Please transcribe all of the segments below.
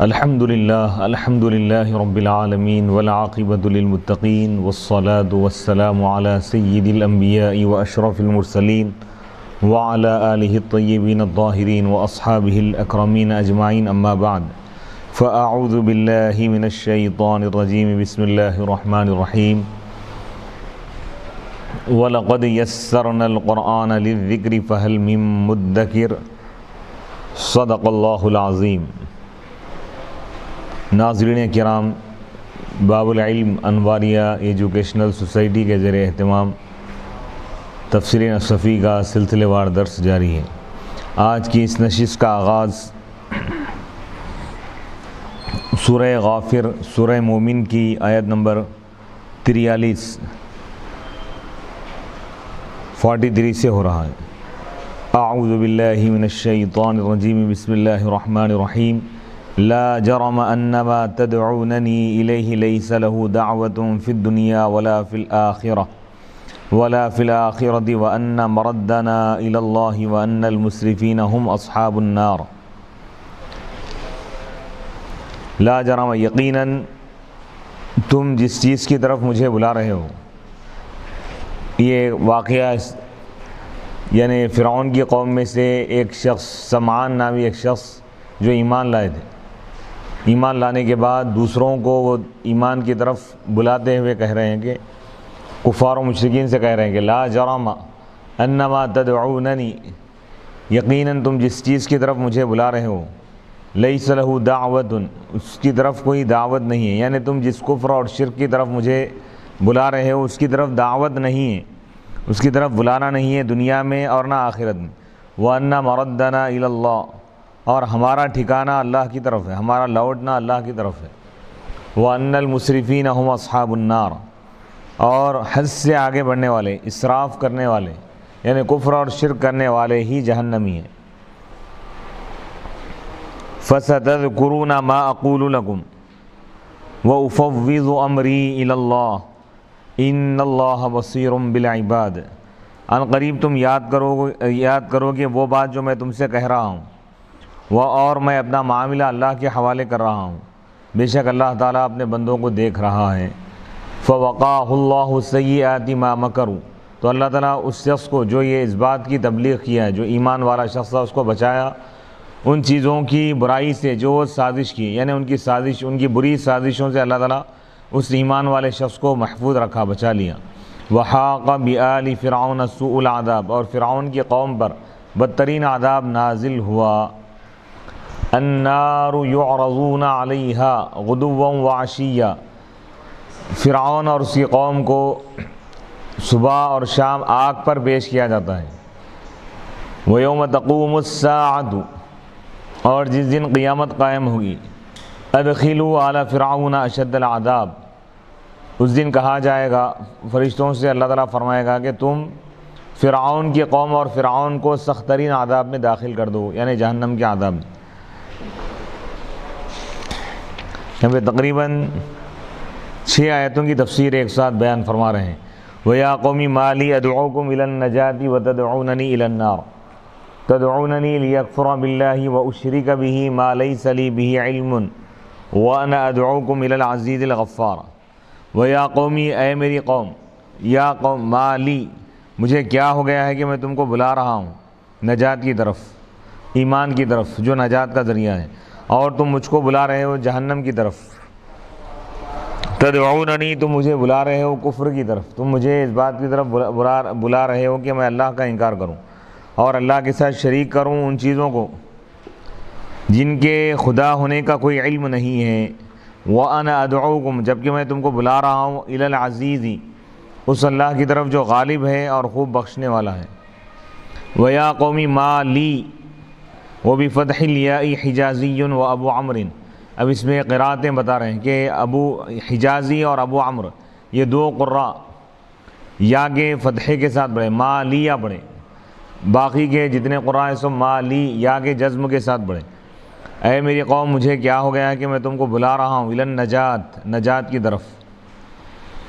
الحمد للہ رب العالمین والعاقبۃ للمتقین والصلاة والسلام علی سید الانبیاء واشرف المرسلین وعلی آلہ الطیبین الطاہرین واصحابہ الاکرمین اجمعین، اما بعد فاعوذ باللہ من الشیطان الرجیم، بسم اللہ الرحمن الرحیم۔ وَلَقَدْ يَسَّرْنَا الْقُرْآنَ لِلذِّكْرِ فَهَلْ مِن مُدَّكِرٍ۔ صدق اللہ العظیم۔ ناظرین کرام، باب العلم انواریہ ایجوکیشنل سوسائٹی کے زیر اہتمام تفسیر نصفی کا سلسلے وار درس جاری ہے۔ آج کی اس نشست کا آغاز سورہ غافر، سورہ مومن کی آیت نمبر 43 سے ہو رہا ہے۔ اعوذ باللہ من الشیطان الرجیم، بسم اللہ الرحمن الرحیم۔ لا جرم انما تدعوننی الیہ لیس له دعوة فی الدنیا ولا فی الآخرة وان مردنا الی اللہ وان المسرفین هم اصحاب النار۔ لا جرم، یقیناً تم جس چیز کی طرف مجھے بلا رہے ہو، یہ واقعہ یعنی فرعون کی قوم میں سے ایک شخص، سمعان نامی ایک شخص جو ایمان لائے تھے، ایمان لانے کے بعد دوسروں کو وہ ایمان کی طرف بلاتے ہوئے کہہ رہے ہیں کہ کفار و مشرکین سے کہہ رہے ہیں کہ لا جرم انما تدعوننی، یقیناً تم جس چیز کی طرف مجھے بلا رہے ہو، لیس لہ دعوت، اس کی طرف کوئی دعوت نہیں ہے، یعنی تم جس کفر اور شرک کی طرف مجھے بلا رہے ہو اس کی طرف دعوت نہیں ہے، اس کی طرف بلانا نہیں ہے دنیا میں اور نہ آخرت میں۔ وَأَنَّ مَرَدَّنَا إِلَى اللَّهِ، اور ہمارا ٹھکانہ اللہ کی طرف ہے، ہمارا لوٹنا اللہ کی طرف ہے۔ وَأَنَّ الْمُسْرِفِينَ هُمْ أَصْحَابُ النَّارِ، اور حد سے آگے بڑھنے والے، اسراف کرنے والے یعنی کفر اور شرک کرنے والے ہی جہنمی ہیں۔ فَسَتَذْكُرُونَ مَا أَقُولُ لَكُمْ وَأُفَوِّضُ أَمْرِي إِلَى اللَّهِ ان اللہ بصیر بالعباد۔ ان قریب تم یاد کرو گے وہ بات جو میں تم سے کہہ رہا ہوں، اور میں اپنا معاملہ اللہ کے حوالے کر رہا ہوں، بے شک اللہ تعالیٰ اپنے بندوں کو دیکھ رہا ہے۔ فوقاہ اللہ سیئات ما مکروا، تو اللہ تعالیٰ اس شخص کو جو یہ اس بات کی تبلیغ کیا ہے، جو ایمان والا شخص تھا، اس کو بچایا ان چیزوں کی برائی سے جو وہ سازش کی، یعنی ان کی بری سازشوں سے اللہ تعالیٰ اس ایمان والے شخص کو محفوظ رکھا، بچا لیا۔ وحاق بآل فرعون سوء العذاب، اور فرعون کی قوم پر بدترین عذاب نازل ہوا۔ النار یعرضون علیہا غدوا وعشیا، فرعون اور اس کی قوم کو صبح اور شام آگ پر پیش کیا جاتا ہے۔ ویوم تقوم الساعۃ، اور جس دن قیامت قائم ہوگی، ادخلوا آل فرعون اشد العذاب، اس دن کہا جائے گا فرشتوں سے، اللہ تعالیٰ فرمائے گا کہ تم فرعون کی قوم اور فرعون کو سخت ترین عذاب میں داخل کر دو، یعنی جہنم کے عذاب میں۔ یہاں پہ تقریباً 6 آیتوں کی تفسیر ایک ساتھ بیان فرما رہے ہیں۔ وَيَا قَوْمِ مَا لِي أَدْعُوكُمْ إِلَى النَّجَاةِ وَتَدْعُونَنِي إِلَى النَّارِ تَدْعُونَنِي لِيَكْفُرَ بِاللَّهِ وَأُشْرِكَ بِهِ مَا لَيْسَ لِي بِهِ عِلْمٌ وَأَنَا أَدْعُوكُمْ إِلَى الْعَزِيزِ الْغَفَّارِ۔ وَيَا قَوْمِ، اے میری قوم، یا قوم مَا لِي، مجھے کیا ہو گیا ہے کہ میں تم کو بلا رہا ہوں نجات کی طرف، ایمان کی طرف جو نجات کا ذریعہ ہے، اور تم مجھ کو بلا رہے ہو جہنم کی طرف۔ تدعوننی، تم مجھے بلا رہے ہو کفر کی طرف، تم مجھے اس بات کی طرف بلا رہے ہو کہ میں اللہ کا انکار کروں اور اللہ کے ساتھ شریک کروں ان چیزوں کو جن کے خدا ہونے کا کوئی علم نہیں ہے۔ وَأَنَا أَدْعُوكُمْ، جبکہ میں تم کو بلا رہا ہوں إِلَى الْعَزِيزِ، اس اللہ کی طرف جو غالب ہے اور خوب بخشنے والا ہے۔ وَيَا قَوْمِ مَا لِي، وہ بِفَتْحِ الْيَاءِ حجازی و ابو عمر، اب اس میں قراتیں بتا رہے ہیں کہ ابو حجازی اور ابو عمر یہ 2 قراء یا کے فتحے کے ساتھ پڑھے، ما لیا پڑھے، باقی کے جتنے قراء ہیں سب ما لی یا کے جزم کے ساتھ پڑھے۔ اے میری قوم، مجھے کیا ہو گیا ہے کہ میں تم کو بلا رہا ہوں الی النجات، نجات کی طرف،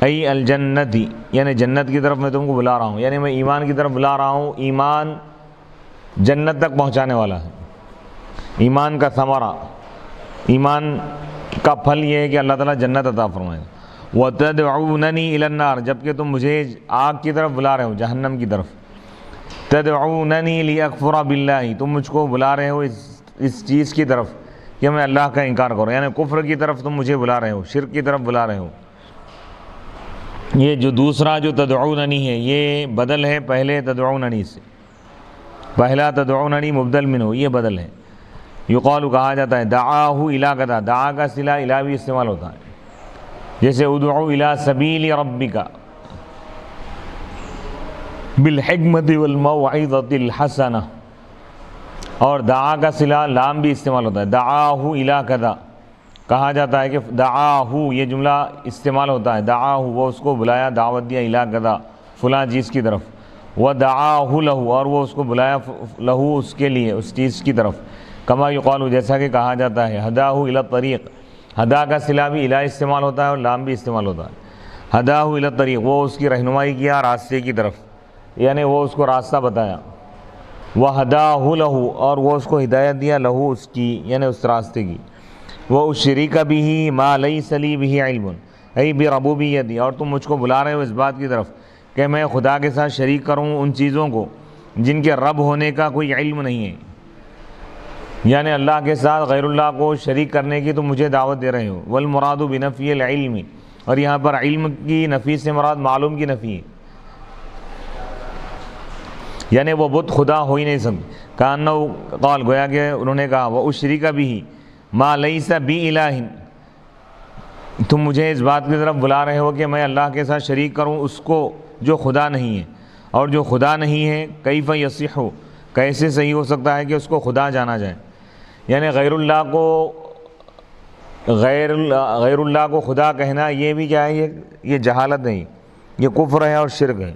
ای الجنتی، یعنی جنت کی طرف میں تم کو بلا رہا ہوں، یعنی میں ایمان کی طرف بلا رہا ہوں۔ ایمان جنت تک پہنچانے والا ہے، ایمان کا ثمرہ ایمان کا پھل یہ ہے کہ اللہ تعالیٰ جنت عطا فرمائے گا۔ وَتَدْعُونَنِي إِلَى النَّارِ، جبکہ تم مجھے آگ کی طرف بلا رہے ہو، جہنم کی طرف۔ تَدْعُونَنِي لِأَكْفُرَ بِاللَّهِ، تم مجھ کو بلا رہے ہو اس چیز کی طرف کہ میں اللہ کا انکار کروں، یعنی کفر کی طرف تم مجھے بلا رہے ہو، شرک کی طرف بلا رہے ہو۔ یہ جو دوسرا جو تدعوننی ہے یہ بدل ہے پہلے تدعوننی سے، پہلا تدعوننی مبدل منہ، یہ بدل ہے۔ یقال کہا جاتا ہے دعاہ الی کذا، دعا کا صلہ الی بھی استعمال ہوتا ہے، جیسے ادعو الی سبیل ربک بالحکمت والموعظۃ الحسنہ، اور دعا کا صلہ لام بھی استعمال ہوتا ہے، دعاہ الی کذا، کہا جاتا ہے کہ دعاہ، یہ جملہ استعمال ہوتا ہے، دعاہ وہ اس کو بلایا، دعوت دیا، الی کذا فلاں چیز کی طرف، ودعاہ لہ اور وہ اس کو بلایا لہ اس کے لیے، اس چیز کی طرف، کما یقال جیسا کہ کہا جاتا ہے ہداہ الی الطریق، ہدا کا صلہ بھی الی استعمال ہوتا ہے اور لام بھی استعمال ہوتا ہے، ہداہ الی الطریق وہ اس کی رہنمائی کیا راستے کی طرف، یعنی وہ اس کو راستہ بتایا، وہداہ لہ اور وہ اس کو ہدایت دیا، لہ اس کی یعنی اس راستے کی، وَأُشْرِكَ بِهِ مَا لَيْسَ لِي بِهِ عِلْمٌ ای بِرَبُوبِیَّتِی، اور تم مجھ کو بلا رہے ہو اس بات کی طرف کہ میں خدا کے ساتھ شریک کروں ان چیزوں کو جن کے رب ہونے کا کوئی علم نہیں ہے، یعنی اللہ کے ساتھ غیر اللہ کو شریک کرنے کی تم مجھے دعوت دے رہے ہو۔ وَالْمُرَادُ بِنَفْيِ الْعِلْمِ، اور یہاں پر علم کی نفی سے مراد معلوم کی نفی ہے، یعنی وہ بت خدا ہو ہی نہیں سکتے، کأنہ قال گویا کہ انہوں نے کہا وَأُشْرِكَ بِهِ ما لیس بِإِلَٰهٍ، تم مجھے اس بات کی طرف بلا رہے ہو کہ میں اللہ کے ساتھ شریک کروں اس کو جو خدا نہیں ہے، اور جو خدا نہیں ہے کیف یصح، کیسے صحیح ہو سکتا ہے کہ اس کو خدا جانا جائے، یعنی غیر اللہ کو خدا کہنا یہ بھی کیا ہے، یہ جہالت نہیں، یہ کفر ہے اور شرک ہے۔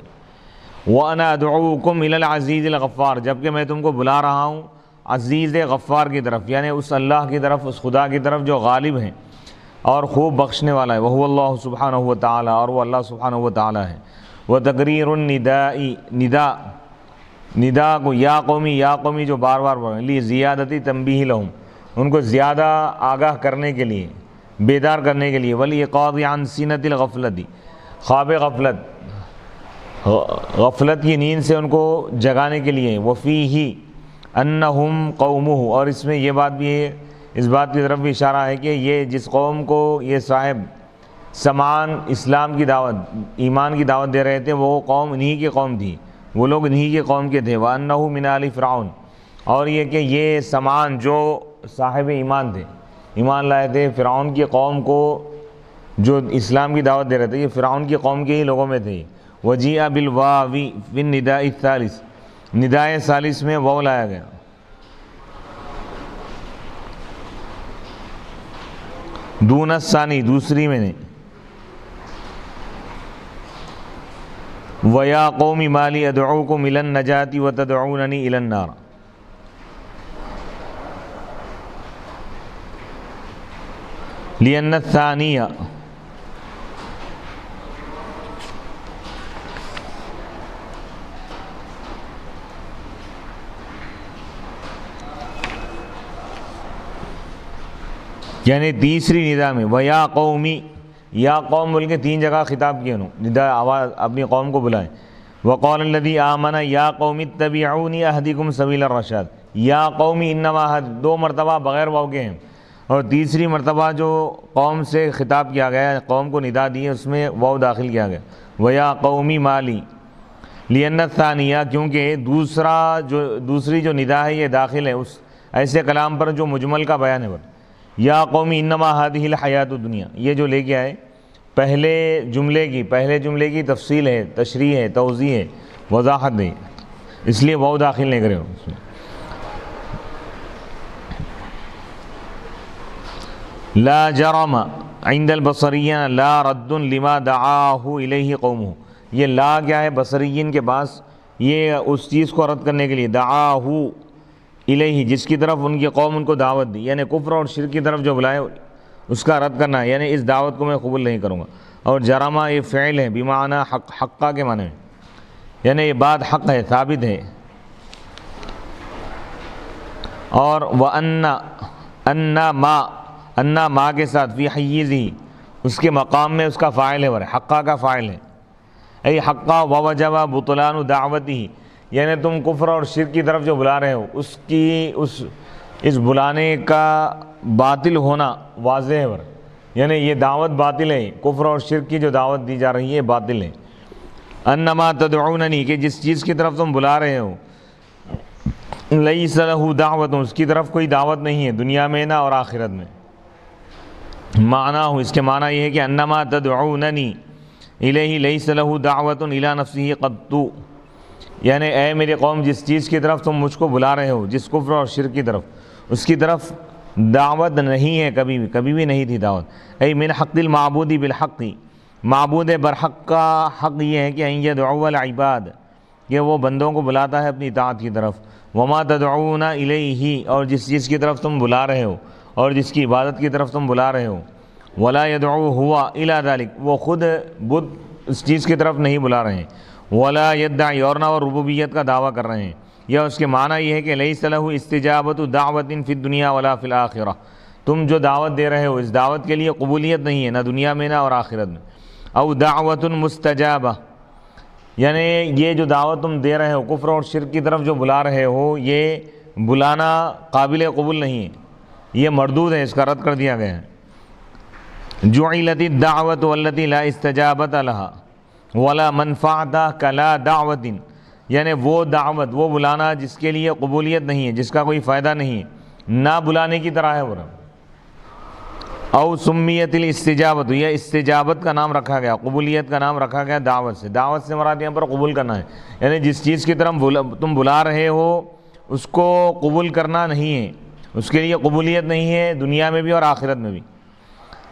وَأَنَا أَدْعُوكُمْ إِلَى الْعَزِيزِ الْغَفَّارِ، جبکہ میں تم کو بلا رہا ہوں عزیز غفار کی طرف، یعنی اس اللہ کی طرف، اس خدا کی طرف جو غالب ہے اور خوب بخشنے والا ہے، وَهُوَ اللَّهُ سبحانہ وتعالی، اور وہ اللہ سبحانہ وتعالی ہے۔ وَتَقْرِيرُ النِّدَاءِ، ندا کو یا قومی جو بار بار پڑھیں، لی زیادتی تنبیہ لہم، ان کو زیادہ آگاہ کرنے کے لیے، بیدار کرنے کے لیے، وَلِإِقَاظِ عَنْ سِنَةِ الْغَفْلَةِ، خواب غفلت کی نیند سے ان کو جگانے کے لیے، وَفِيهِ أَنَّهُمْ قَوْمُهُ، اور اس میں یہ بات بھی ہے، اس بات کی طرف بھی اشارہ ہے کہ یہ جس قوم کو یہ صاحب سمان اسلام کی دعوت، ایمان کی دعوت دے رہے تھے، وہ قوم انہی کی قوم تھی، وہ لوگ انہی کے قوم کے تھے، وَأَنَّهُ مِنْ آلِ فِرْعَوْنَ، اور یہ کہ یہ سمان جو صاحب ایمان تھے، ایمان لائے تھے فرعون کی قوم کو جو اسلام کی دعوت دے رہے تھے، یہ فرعون کی قوم کے ہی لوگوں میں تھے۔ وَجِیءَ بِالْوَاوِ فِي النِّدَاءِ الثَّالِثِ، ندائے ثالث میں واو لایا گیا، دون الثانی دوسری میں نہیں، وَيَا قَوْمِ مَا لِي أَدْعُوكُمْ إِلَى النَّجَاةِ وَتَدْعُونَنِي إِلَى النَّارِ، لِأَنَّ الثَّانِيَ یعنی تیسری ندا میں وَيَا قَوْمِ، یا قوم بول کے تین جگہ خطاب کیا انہوں، ندا آواز اپنی قوم کو بلائیں۔ وَقَالَ الَّذِي آمَنَ يَا قَوْمِ اتَّبِعُونِي أَهْدِكُمْ سَبِيلَ الرَّشَادِ، یا قومی انما، دو مرتبہ بغیر واو کے ہیں، اور تیسری مرتبہ جو قوم سے خطاب کیا گیا، قوم کو ندا دی ہے، اس میں واو داخل کیا گیا، وَيَا قَوْمِ مَا لِي، لِأَنَّ الثَّانِيَہ، کیونکہ دوسری جو ندا ہے یہ داخل ہے اس ایسے کلام پر جو مجمل کا بیان ہے۔ یا قومی انما هذه الحیات الدنیا، یہ جو لے کے آئے پہلے جملے کی تفصیل ہے، تشریح ہے، توضیح ہے، وضاحت ہے، اس لیے واو داخل نہیں کرے ہو۔ لا جرم عند البصریین لا رد لما دعاہ الیہ قومہ، یہ لا کیا ہے بصریین کے پاس، یہ اس چیز کو رد کرنے کے لیے، دعاہ الیہ جس کی طرف ان کی قوم ان کو دعوت دی، یعنی کفر اور شرک کی طرف جو بلائے اس کا رد کرنا، یعنی اس دعوت کو میں قبول نہیں کروں گا۔ اور جرمہ یہ فعل ہے بمعنی حقہ کے معنی میں، یعنی یہ بات حق ہے، ثابت ہے۔ اور وَأَنَّ ما انا ما کے ساتھ فی حیزی اس کے مقام میں اس کا فاعل ہے، حقہ کا فاعل ہے، ای حقہ ووجب بطلان دعوتی، یعنی تم کفر اور شرک کی طرف جو بلا رہے ہو اس بلانے کا باطل ہونا واضح ہے، یعنی یہ دعوت باطل ہے، کفر اور شرک کی جو دعوت دی جا رہی ہے باطل ہے۔ انما تدعوننی کہ جس چیز کی طرف تم بلا رہے ہو، لیس لہ دعوت اس کی طرف کوئی دعوت نہیں ہے دنیا میں نہ اور آخرت میں۔ معنی اس کے معنی یہ ہے کہ انما تدعوننی الیہ لیس لہ دعوت الی نفسہ قط، یعنی اے میری قوم جس چیز کی طرف تم مجھ کو بلا رہے ہو، جس کفر اور شرک کی طرف، اس کی طرف دعوت نہیں ہے، کبھی بھی نہیں تھی دعوت۔ ای من حق المعبود بالحق، معبود برحق کا حق یہ ہے کہ ان یدعو العباد، کہ وہ بندوں کو بلاتا ہے اپنی اطاعت کی طرف۔ وما تدعون الیہ اور جس چیز کی طرف تم بلا رہے ہو اور جس کی عبادت کی طرف تم بلا رہے ہو، ولا یدعو ہوا الی ذلک وہ خود بت اس چیز کی طرف نہیں بلا رہے ہیں، ولا یدعی اور نہ وہ ربوبیت کا دعویٰ کر رہے ہیں، یا اس کے معنی یہ ہے کہ لیس لہ استجابت دعوت فی الدنیا ولا فی الآخرہ، تم جو دعوت دے رہے ہو اس دعوت کے لیے قبولیت نہیں ہے نہ دنیا میں نہ اور آخرت میں۔ او دعوت مستجابہ، یعنی یہ جو دعوت تم دے رہے ہو کفر اور شرک کی طرف جو بلا رہے ہو، یہ بلانا قابل قبول نہیں ہے، یہ مردود ہے، اس کا رد کر دیا گیا ہے۔ جعلت الدعوت والتی لا استجابت لها ولا منفعت کلا دعوت، یعنی وہ دعوت وہ بلانا جس کے لیے قبولیت نہیں ہے، جس کا کوئی فائدہ نہیں ہے، نہ بلانے کی طرح ہے وہ۔ او سمیت الاستجابت، یہ استجابت کا نام رکھا گیا، قبولیت کا نام رکھا گیا دعوت سے۔ دعوت سے مراد یہاں پر قبول کرنا ہے، یعنی جس چیز کی طرف تم بلا رہے ہو اس کو قبول کرنا نہیں ہے، اس کے لیے قبولیت نہیں ہے دنیا میں بھی اور آخرت میں بھی۔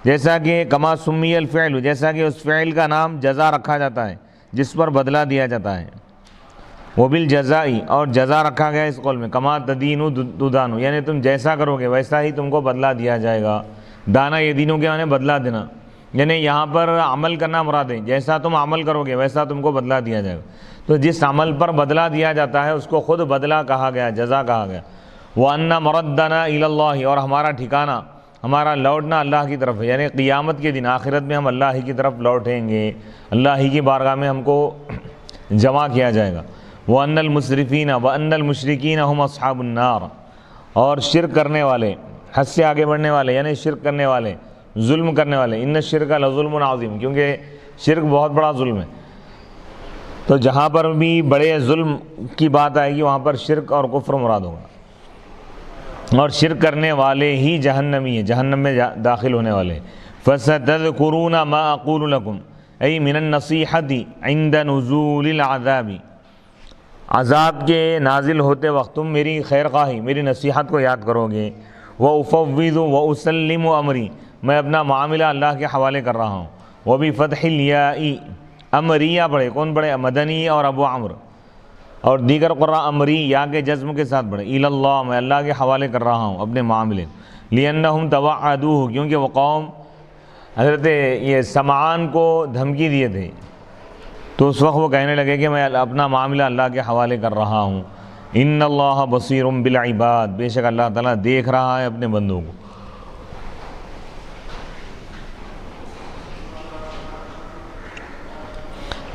جیسا کہ کما سمی الفعل، جیسا کہ اس فعل کا نام جزا رکھا جاتا ہے جس پر بدلہ دیا جاتا ہے، وبالجزائی اور جزا رکھا گیا اس قول میں، کما تدین تدان، یعنی تم جیسا کرو گے ویسا ہی تم کو بدلہ دیا جائے گا۔ دانا یہ دینوں کے معنی بدلہ دینا، یعنی یہاں پر عمل کرنا مراد ہے، جیسا تم عمل کرو گے ویسا تم کو بدلہ دیا جائے گا۔ تو جس عمل پر بدلہ دیا جاتا ہے اس کو خود بدلہ کہا گیا، جزا کہا گیا۔ وَأَنَّ مَرَدَّنَا إِلَى اللَّهِ اور ہمارا ٹھکانہ، ہمارا لوٹنا اللہ کی طرف ہے، یعنی قیامت کے دن آخرت میں ہم اللہ ہی کی طرف لوٹیں گے، اللہ ہی کی بارگاہ میں ہم کو جمع کیا جائے گا۔ وَأَنَّ الْمُسْرِفِينَ وَأَنَّ الْمُشْرِكِينَ هُمْ أَصْحَابُ النَّارِ، اور شرک کرنے والے، حد سے آگے بڑھنے والے، یعنی شرک کرنے والے، ظلم کرنے والے، ان الشرک لظلم عظیم، کیونکہ شرک بہت بڑا ظلم ہے۔ تو جہاں پر بھی بڑے ظلم کی بات آئے گی وہاں پر شرک اور کفر مراد ہوگا، اور شرک کرنے والے ہی جہنمی ہیں، جہنم میں داخل ہونے والے۔ فَسَتَذْكُرُونَ مَا أَقُولُ لَكُمْ أي من النصیحة عند نزول العذاب، عذاب کے نازل ہوتے وقت تم میری خیر خواہی، میری نصیحت کو یاد کرو گے۔ وَأُفَوِّضُ وَأُسَلِّمُ أَمْرِي، میں اپنا معاملہ اللہ کے حوالے کر رہا ہوں۔ وَبِفَتْحِ الْيَاءِ، امریہ پڑھے، کون پڑھے؟ مدنی اور ابو عمرو، اور دیگر قراء امری یا کے جزم کے ساتھ پڑھے، اِلَى اللَّهِ، میں اللہ کے حوالے کر رہا ہوں اپنے معاملے۔ لِأَنَّهُمْ تَوَعَّدُوهُ، کیونکہ وہ قوم حضرت یہ سمعان کو دھمکی دیے تھے، تو اس وقت وہ کہنے لگے کہ میں اپنا معاملہ اللہ کے حوالے کر رہا ہوں۔ ان اللہ بصیر بالعباد، بے شک اللہ تعالیٰ دیکھ رہا ہے اپنے بندوں کو۔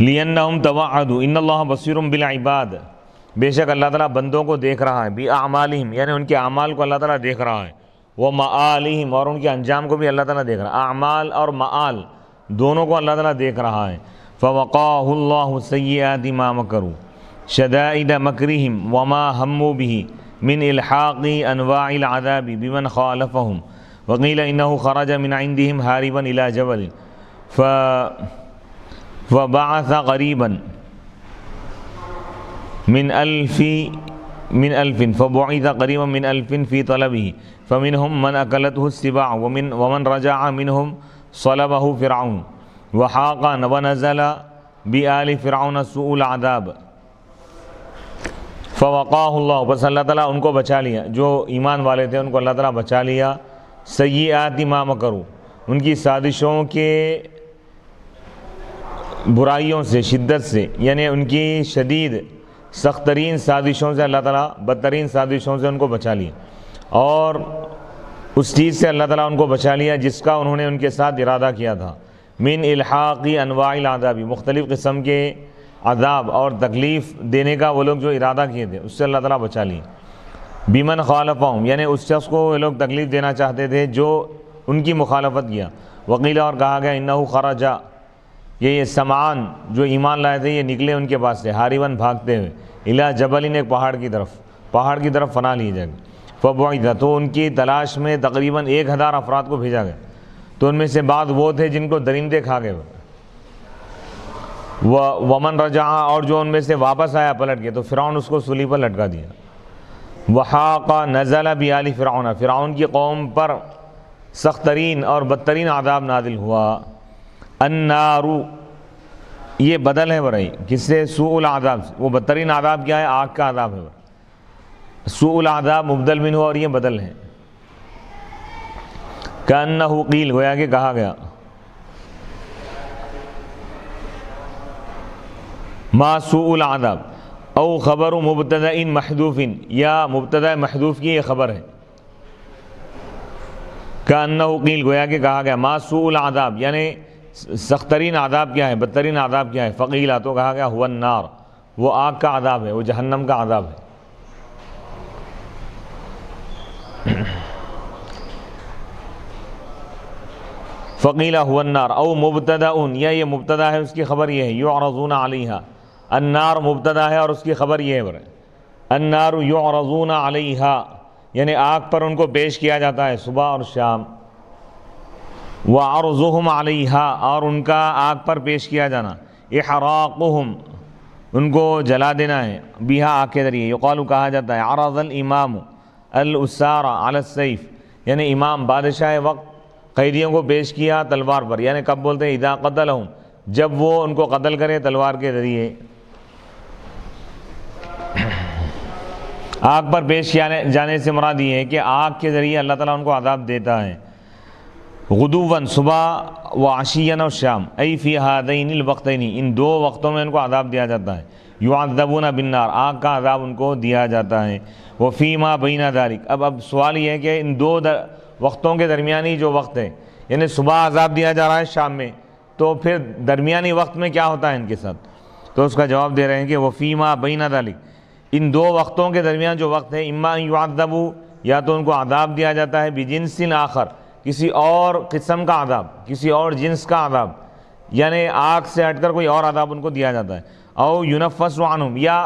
لِأَنَّهُمْ تَوَعَّدُوا ان اللہ بصیر بالعباد، بے شک اللہ تعالیٰ بندوں کو دیکھ رہا ہے، بِأَعْمَالِهِمْ، یعنی ان کے اعمال کو اللہ تعالیٰ دیکھ رہا ہے، وَمَآلِهِمْ، اور ان کے انجام کو بھی اللہ تعالیٰ دیکھ رہا ہے، اعمال اور مآل دونوں کو اللہ تعالیٰ دیکھ رہا ہے۔ فَوَقَاهُ اللَّهُ سَيِّئَاتِ مَا مَكَرُوا شدائد مکرہم وما ہموا بہ من الحاق انواع العذاب بمن خالفہم، وقیل انہ خرج من عندہم ہاربا الى جبل فبعث قریبا من الف فبعث قریبا من الف فی طلبہ فمنہم من اکلتہ السباع ومن رجع منہم صلبہ فرعون وحاق ونزل بآل فرعون سوء العذاب فوقاہ اللہ، بس اللہ تعالیٰ ان کو بچا لیا، جو ایمان والے تھے ان کو اللہ تعالیٰ بچا لیا، سیئات ما مکروا، ان کی سازشوں کے برائیوں سے، شدت سے، یعنی ان کی شدید سخت ترین سازشوں سے اللہ تعالیٰ، بدترین سازشوں سے ان کو بچا لیا۔ اور اس چیز سے اللہ تعالیٰ ان کو بچا لیا جس کا انہوں نے ان کے ساتھ ارادہ کیا تھا، من الحاقی انواع العذاب، مختلف قسم کے عذاب اور تکلیف دینے کا وہ لوگ جو ارادہ کیے تھے اس سے اللہ تعالیٰ بچا لیے۔ بمن خالفہم، یعنی اس شخص کو وہ لوگ تکلیف دینا چاہتے تھے جو ان کی مخالفت کیا۔ وقیل، اور کہا گیا انہ خرجا، یہ سمعان جو ایمان لائے تھے یہ نکلے ان کے پاس سے ہارباً بھاگتے ہوئے، الی جبل، ایک پہاڑ کی طرف پناہ لیے جائے۔ فبعث، تو ان کی تلاش میں تقریباً 1000 افراد کو بھیجا گیا، تو ان میں سے بعض وہ تھے جن کو درندے کھا گئے، ومن رجع، اور جو ان میں سے واپس آیا پلٹ کے تو فرعون اس کو سولی پر لٹکا دیا۔ وحاق، نزل بآل فرعون، فرعون کی قوم پر سخت ترین اور بدترین عذاب نازل ہوا۔ النار، یہ بدل ہے برائی کس سے؟ سوء العذاب، وہ بدترین عذاب کیا ہے؟ آگ کا عذاب ہے۔ سوء العذاب مبدل منہ، اور یہ بدل ہے۔ کأنہ قیل، گویا کہ کہا گیا، ما سوء العذاب، او خبر مبتدأ محذوف، یا مبتدأ محذوف کی یہ خبر ہے۔ کأنہ قیل، گویا کہ کہا گیا، ما سوء العذاب، یعنی سخت ترین عذاب کیا ہے، بدترین عذاب کیا ہے؟ فقیلا، تو کہا گیا، هو النار، وہ آگ کا عذاب ہے، وہ جہنم کا عذاب ہے۔ فقیلا هو النار، او مبتدأ، یا یہ مبتدا ہے اس کی خبر یہ ہے، یعرضون علیہا، النار مبتدا ہے اور اس کی خبر یہ ہے، النار یعرضون علیہا، یعنی آگ پر ان کو پیش کیا جاتا ہے صبح اور شام۔ وعرضهم علیہا، اور ان کا آگ پر پیش کیا جانا، احراقهم، ان کو جلا دینا ہے، بیہا، آگ کے ذریعے۔ یقال، کہا جاتا ہے، عرض الامام الاسار علی السیف، یعنی امام بادشاہ وقت قیدیوں کو پیش کیا تلوار پر، یعنی کب بولتے ہیں؟ اذا قتلہم، جب وہ ان کو قتل کرے تلوار کے ذریعے۔ آگ پر پیش کیا جانے سے مراد یہ ہے کہ آگ کے ذریعے اللہ تعالیٰ ان کو عذاب دیتا ہے۔ غدواً، صبح، وعشیاً، اور شام، ای فی ہذین الوقتین، ان دو وقتوں میں ان کو عذاب دیا جاتا ہے۔ یعذبون بالنار، آگ کا عذاب ان کو دیا جاتا ہے۔ وفیما بین ذلک، اب سوال یہ ہے کہ ان دو وقتوں کے درمیانی جو وقت ہے، یعنی صبح عذاب دیا جا رہا ہے شام میں، تو پھر درمیانی وقت میں کیا ہوتا ہے ان کے ساتھ؟ تو اس کا جواب دے رہے ہیں کہ وفیما بین ذلک، ان دو وقتوں کے درمیان جو وقت ہے، اما ان یعذبوا، یا تو ان کو عذاب دیا جاتا ہے، بجنس آخر، کسی اور قسم کا عذاب، کسی اور جنس کا عذاب، یعنی آگ سے ہٹ کر کوئی اور عذاب ان کو دیا جاتا ہے، او ینفس عنہم، یا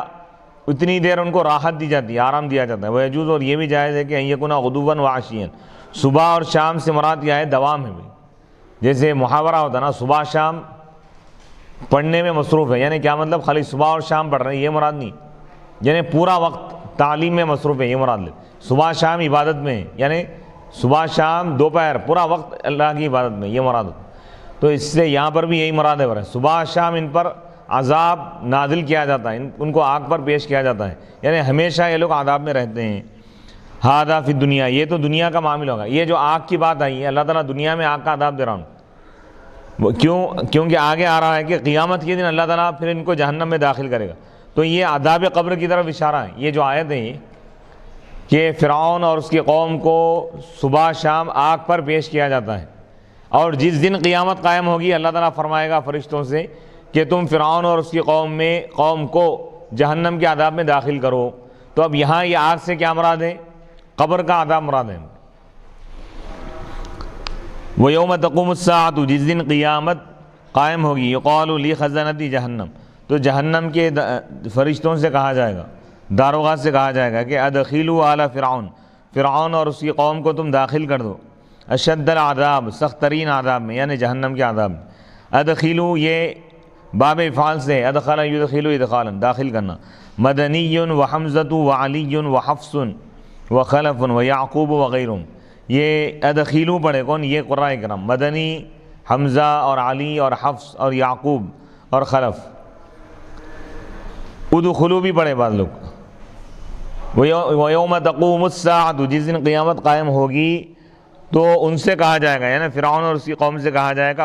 اتنی دیر ان کو راحت دی جاتی ہے، آرام دیا جاتا ہے۔ ویجوز، اور یہ بھی جائز ہے کہ ان یکون غدواً وعشیاً، صبح اور شام سے مراد کیا ہے؟ دوام ہے بھائی، جیسے محاورہ ہوتا ہے نا، صبح شام پڑھنے میں مصروف ہے، یعنی کیا مطلب؟ خالی صبح اور شام پڑھ رہے ہیں، یہ مراد نہیں، یعنی پورا وقت تعلیم میں مصروف ہے، یہ مراد لے۔ صبح شام عبادت میں، یعنی صبح شام دوپہر پورا وقت اللہ کی عبادت میں، یہ مراد ہوتا ہے۔ تو اس سے یہاں پر بھی یہی مراد ہے، صبح شام ان پر عذاب نازل کیا جاتا ہے، ان کو آگ پر پیش کیا جاتا ہے، یعنی ہمیشہ یہ لوگ عذاب میں رہتے ہیں۔ ہذا فی الدنیا، یہ تو دنیا کا معاملہ ہوگا، یہ جو آگ کی بات آئی ہے، اللہ تعالیٰ دنیا میں آگ کا عذاب دے رہا ہوں، کیونکہ آگے آ رہا ہے کہ قیامت کے دن اللہ تعالیٰ پھر ان کو جہنم میں داخل کرے گا، تو یہ عذاب قبر کی طرف اشارہ ہے۔ یہ جو آیت ہے کہ فرعون اور اس کی قوم کو صبح شام آگ پر پیش کیا جاتا ہے، اور جس دن قیامت قائم ہوگی اللہ تعالیٰ فرمائے گا فرشتوں سے کہ تم فرعون اور اس کی قوم کو جہنم کے عذاب میں داخل کرو۔ تو اب یہاں یہ آگ سے کیا مراد ہے؟ قبر کا عذاب مراد ہے۔ وَيَوْمَ تَقُومُ السَّاعَةُ، جس دن قیامت قائم ہوگی، يُقَالُ لِخَزَنَةِ جہنم، تو جہنم کے فرشتوں سے کہا جائے گا، داروغہ سے کہا جائے گا کہ ادخلوا آل فرعون، فرعون اور اس کی قوم کو تم داخل کر دو، اشد العذاب، سخت ترین عذاب میں، یعنی جہنم کے عذاب میں۔ ادخلوا، یہ باب افعال سے، ادخل یدخل ادخالا، داخل کرنا۔ مدنی وحمزۃ وعلی وحفص وخلف ویعقوب وغیرہم، یہ ادخلوا پڑھے کون؟ یہ قراء کرام، مدنی حمزہ اور علی اور حفص اور یعقوب اور خلف۔ ادخلوا بھی پڑھے بعض لوگ۔ وَيَوْمَ تَقُومُ السَّاعَةُ، جس دن قیامت قائم ہوگی تو ان سے کہا جائے گا، یعنی فرعون اور اس کی قوم سے کہا جائے گا،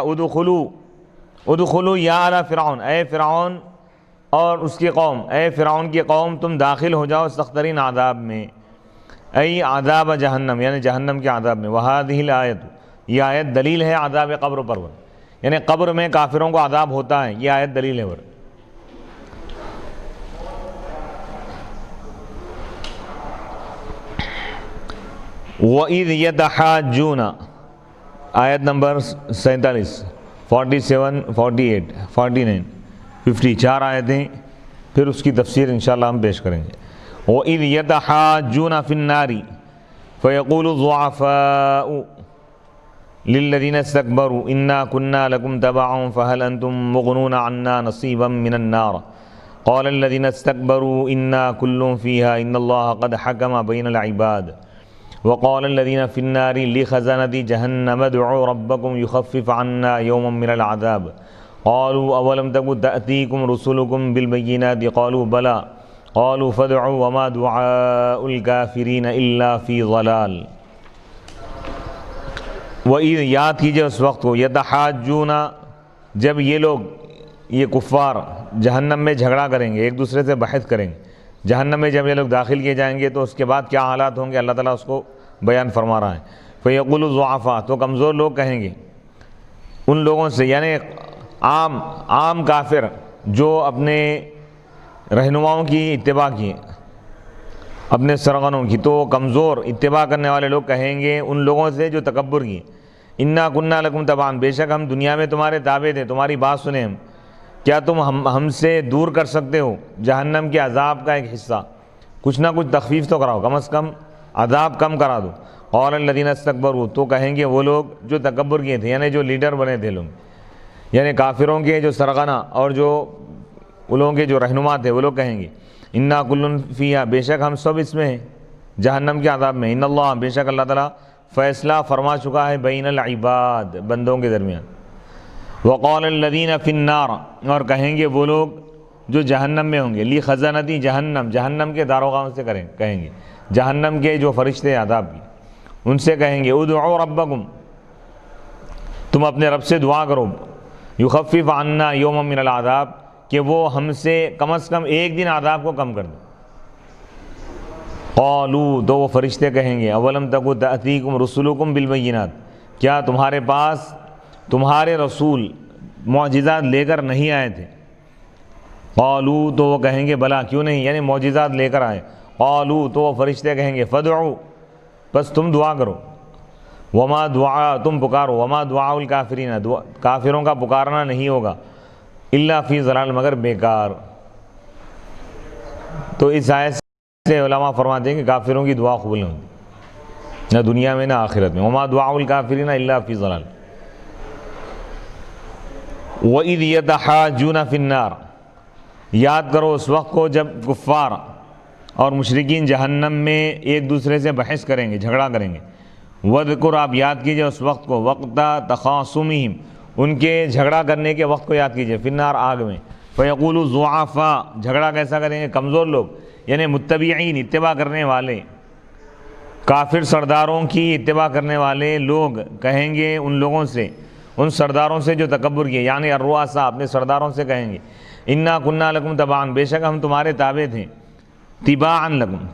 ادخلوا یا آل فرعون، اے فرعون اور اس کی قوم، اے فرعون کی قوم تم داخل ہو جاؤ سخت ترین عذاب میں۔ ای عذاب جہنم یعنی جہنم کے عذاب میں، وہذہ الآیت یہ آیت دلیل ہے عذاب قبر پر، یعنی قبر میں کافروں کو عذاب ہوتا ہے، یہ آیت دلیل ہے۔ وَإِذْ يَتَحَاجُّونَ آیت نمبر 47، 47، 48، 49، 50، 4 آیتیں، پھر اس کی تفسیر انشاءاللہ ہم پیش کریں گے۔ وَإِذْ يَتَحَاجُّونَ فِي النَّارِ فَيَقُولُ الضُّعَفَاءُ لِلَّذِينَ اسْتَكْبَرُوا إِنَّا كُنَّا لَكُمْ تَبَعًا فَهَلْ أَنْتُمْ مُغْنُونَ عَنَّا نَصِيبًا مِنَ النَّارِ قَالَ الَّذِينَ اسْتَكْبَرُوا إِنَّا كُلٌّ فِيهَا إِنَّ اللَّهَ قَدْ حَكَمَ بَيْنَ الْعِبَادِ وقال الذين في النار لخزنة جهنم ادعوا ربكم يخفف عنا يوما من العذاب قالوا أولم تكن تأتيكم رسلكم بالبينات قالوا بلى قالوا فادعوا وما دعاء الكافرين إلا في ضلال۔ وَإِذْ یاد کیجئے اس وقت کو، یتحاجون جب یہ لوگ، یہ کفار جہنم میں جھگڑا کریں گے، ایک دوسرے سے بحث کریں گے۔ جہنم میں جب یہ لوگ داخل کیے جائیں گے تو اس کے بعد کیا حالات ہوں گے اللہ تعالیٰ اس کو بیان فرما رہا ہے۔ فَيَقُولُ الضُّعَفَاءُ تو کمزور لوگ کہیں گے ان لوگوں سے، یعنی عام کافر جو اپنے رہنماؤں کی اتباع کیے، اپنے سرغنوں کی، تو کمزور اتباع کرنے والے لوگ کہیں گے ان لوگوں سے جو تکبر کیے، اِنَّا كُنَّا لَكُمْ تَبَعًا بے شک ہم دنیا میں تمہارے تابع تھے، تمہاری بات سنیں ہم، کیا تم ہم سے دور کر سکتے ہو جہنم کے عذاب کا ایک حصہ، کچھ نہ کچھ تخفیف تو کراؤ، کم از کم عذاب کم کرا دو۔ قال الذین استکبروا تو کہیں گے وہ لوگ جو تکبر کیے تھے، یعنی جو لیڈر بنے تھے لوگ، یعنی کافروں کے جو سرغنہ اور جو ان لوگوں کے جو رہنما تھے، وہ لوگ کہیں گے انا کل فیہا بے شک ہم سب اس میں ہیں، جہنم کے عذاب میں، ان اللہ بے شک اللہ تعالیٰ فیصلہ فرما چکا ہے بین العباد بندوں کے درمیان۔ وقال الذین فی النار اور کہیں گے وہ لوگ جو جہنم میں ہوں گے، لی خزانتی جہنم جہنم کے داروغاؤں سے کہیں گے، جہنم کے جو فرشتے عذاب کی، ان سے کہیں گے ادعوا ربکم تم اپنے رب سے دعا کرو، یخفف عنا یوما من العذاب کہ وہ ہم سے کم از کم ایک دن عذاب کو کم کر دے۔ قالوا تو وہ فرشتے کہیں گے اولم تکن تأتیکم رسلکم بالبینات کیا تمہارے پاس تمہارے رسول معجزات لے کر نہیں آئے تھے؟ قالوا تو وہ کہیں گے بلا کیوں نہیں، یعنی معجزات لے کر آئے۔ قالوا تو وہ فرشتے کہیں گے فدعوا بس تم دعا کرو، وما دعا تم پکارو، وما دعاء الکافرین کافروں کا پکارنا نہیں ہوگا، الا فی ضلال مگر بیکار۔ تو اس آیت سے علماء فرماتے ہیں کہ کافروں کی دعا قبول نہیں ہوتی، نہ دنیا میں نہ آخرت میں، وما دعاء الکافرین الا فی ضلال۔ وَإِذْ يَتَحَاجُّونَ فِي النَّارِ یاد کرو اس وقت کو جب کفار اور مشرکین جہنم میں ایک دوسرے سے بحث کریں گے، جھگڑا کریں گے۔ وَذْكُرْ آپ یاد کیجئے اس وقت کو، وقت تخاصمہم ان کے جھگڑا کرنے کے وقت کو یاد کیجئے، فی النار آگ میں۔ فَيَقُولُ الضُّعَفَاءُ جھگڑا کیسا کریں گے؟ کمزور لوگ، یعنی متبعین اتباع کرنے والے، کافر سرداروں کی اتباع کرنے والے لوگ کہیں گے ان لوگوں سے، ان سرداروں سے جو تکبر کیے، یعنی الرؤساء اپنے سرداروں سے کہیں گے انا کنا لکم تبعا بے شک ہم تمہارے تابع تھے، تباعا لکم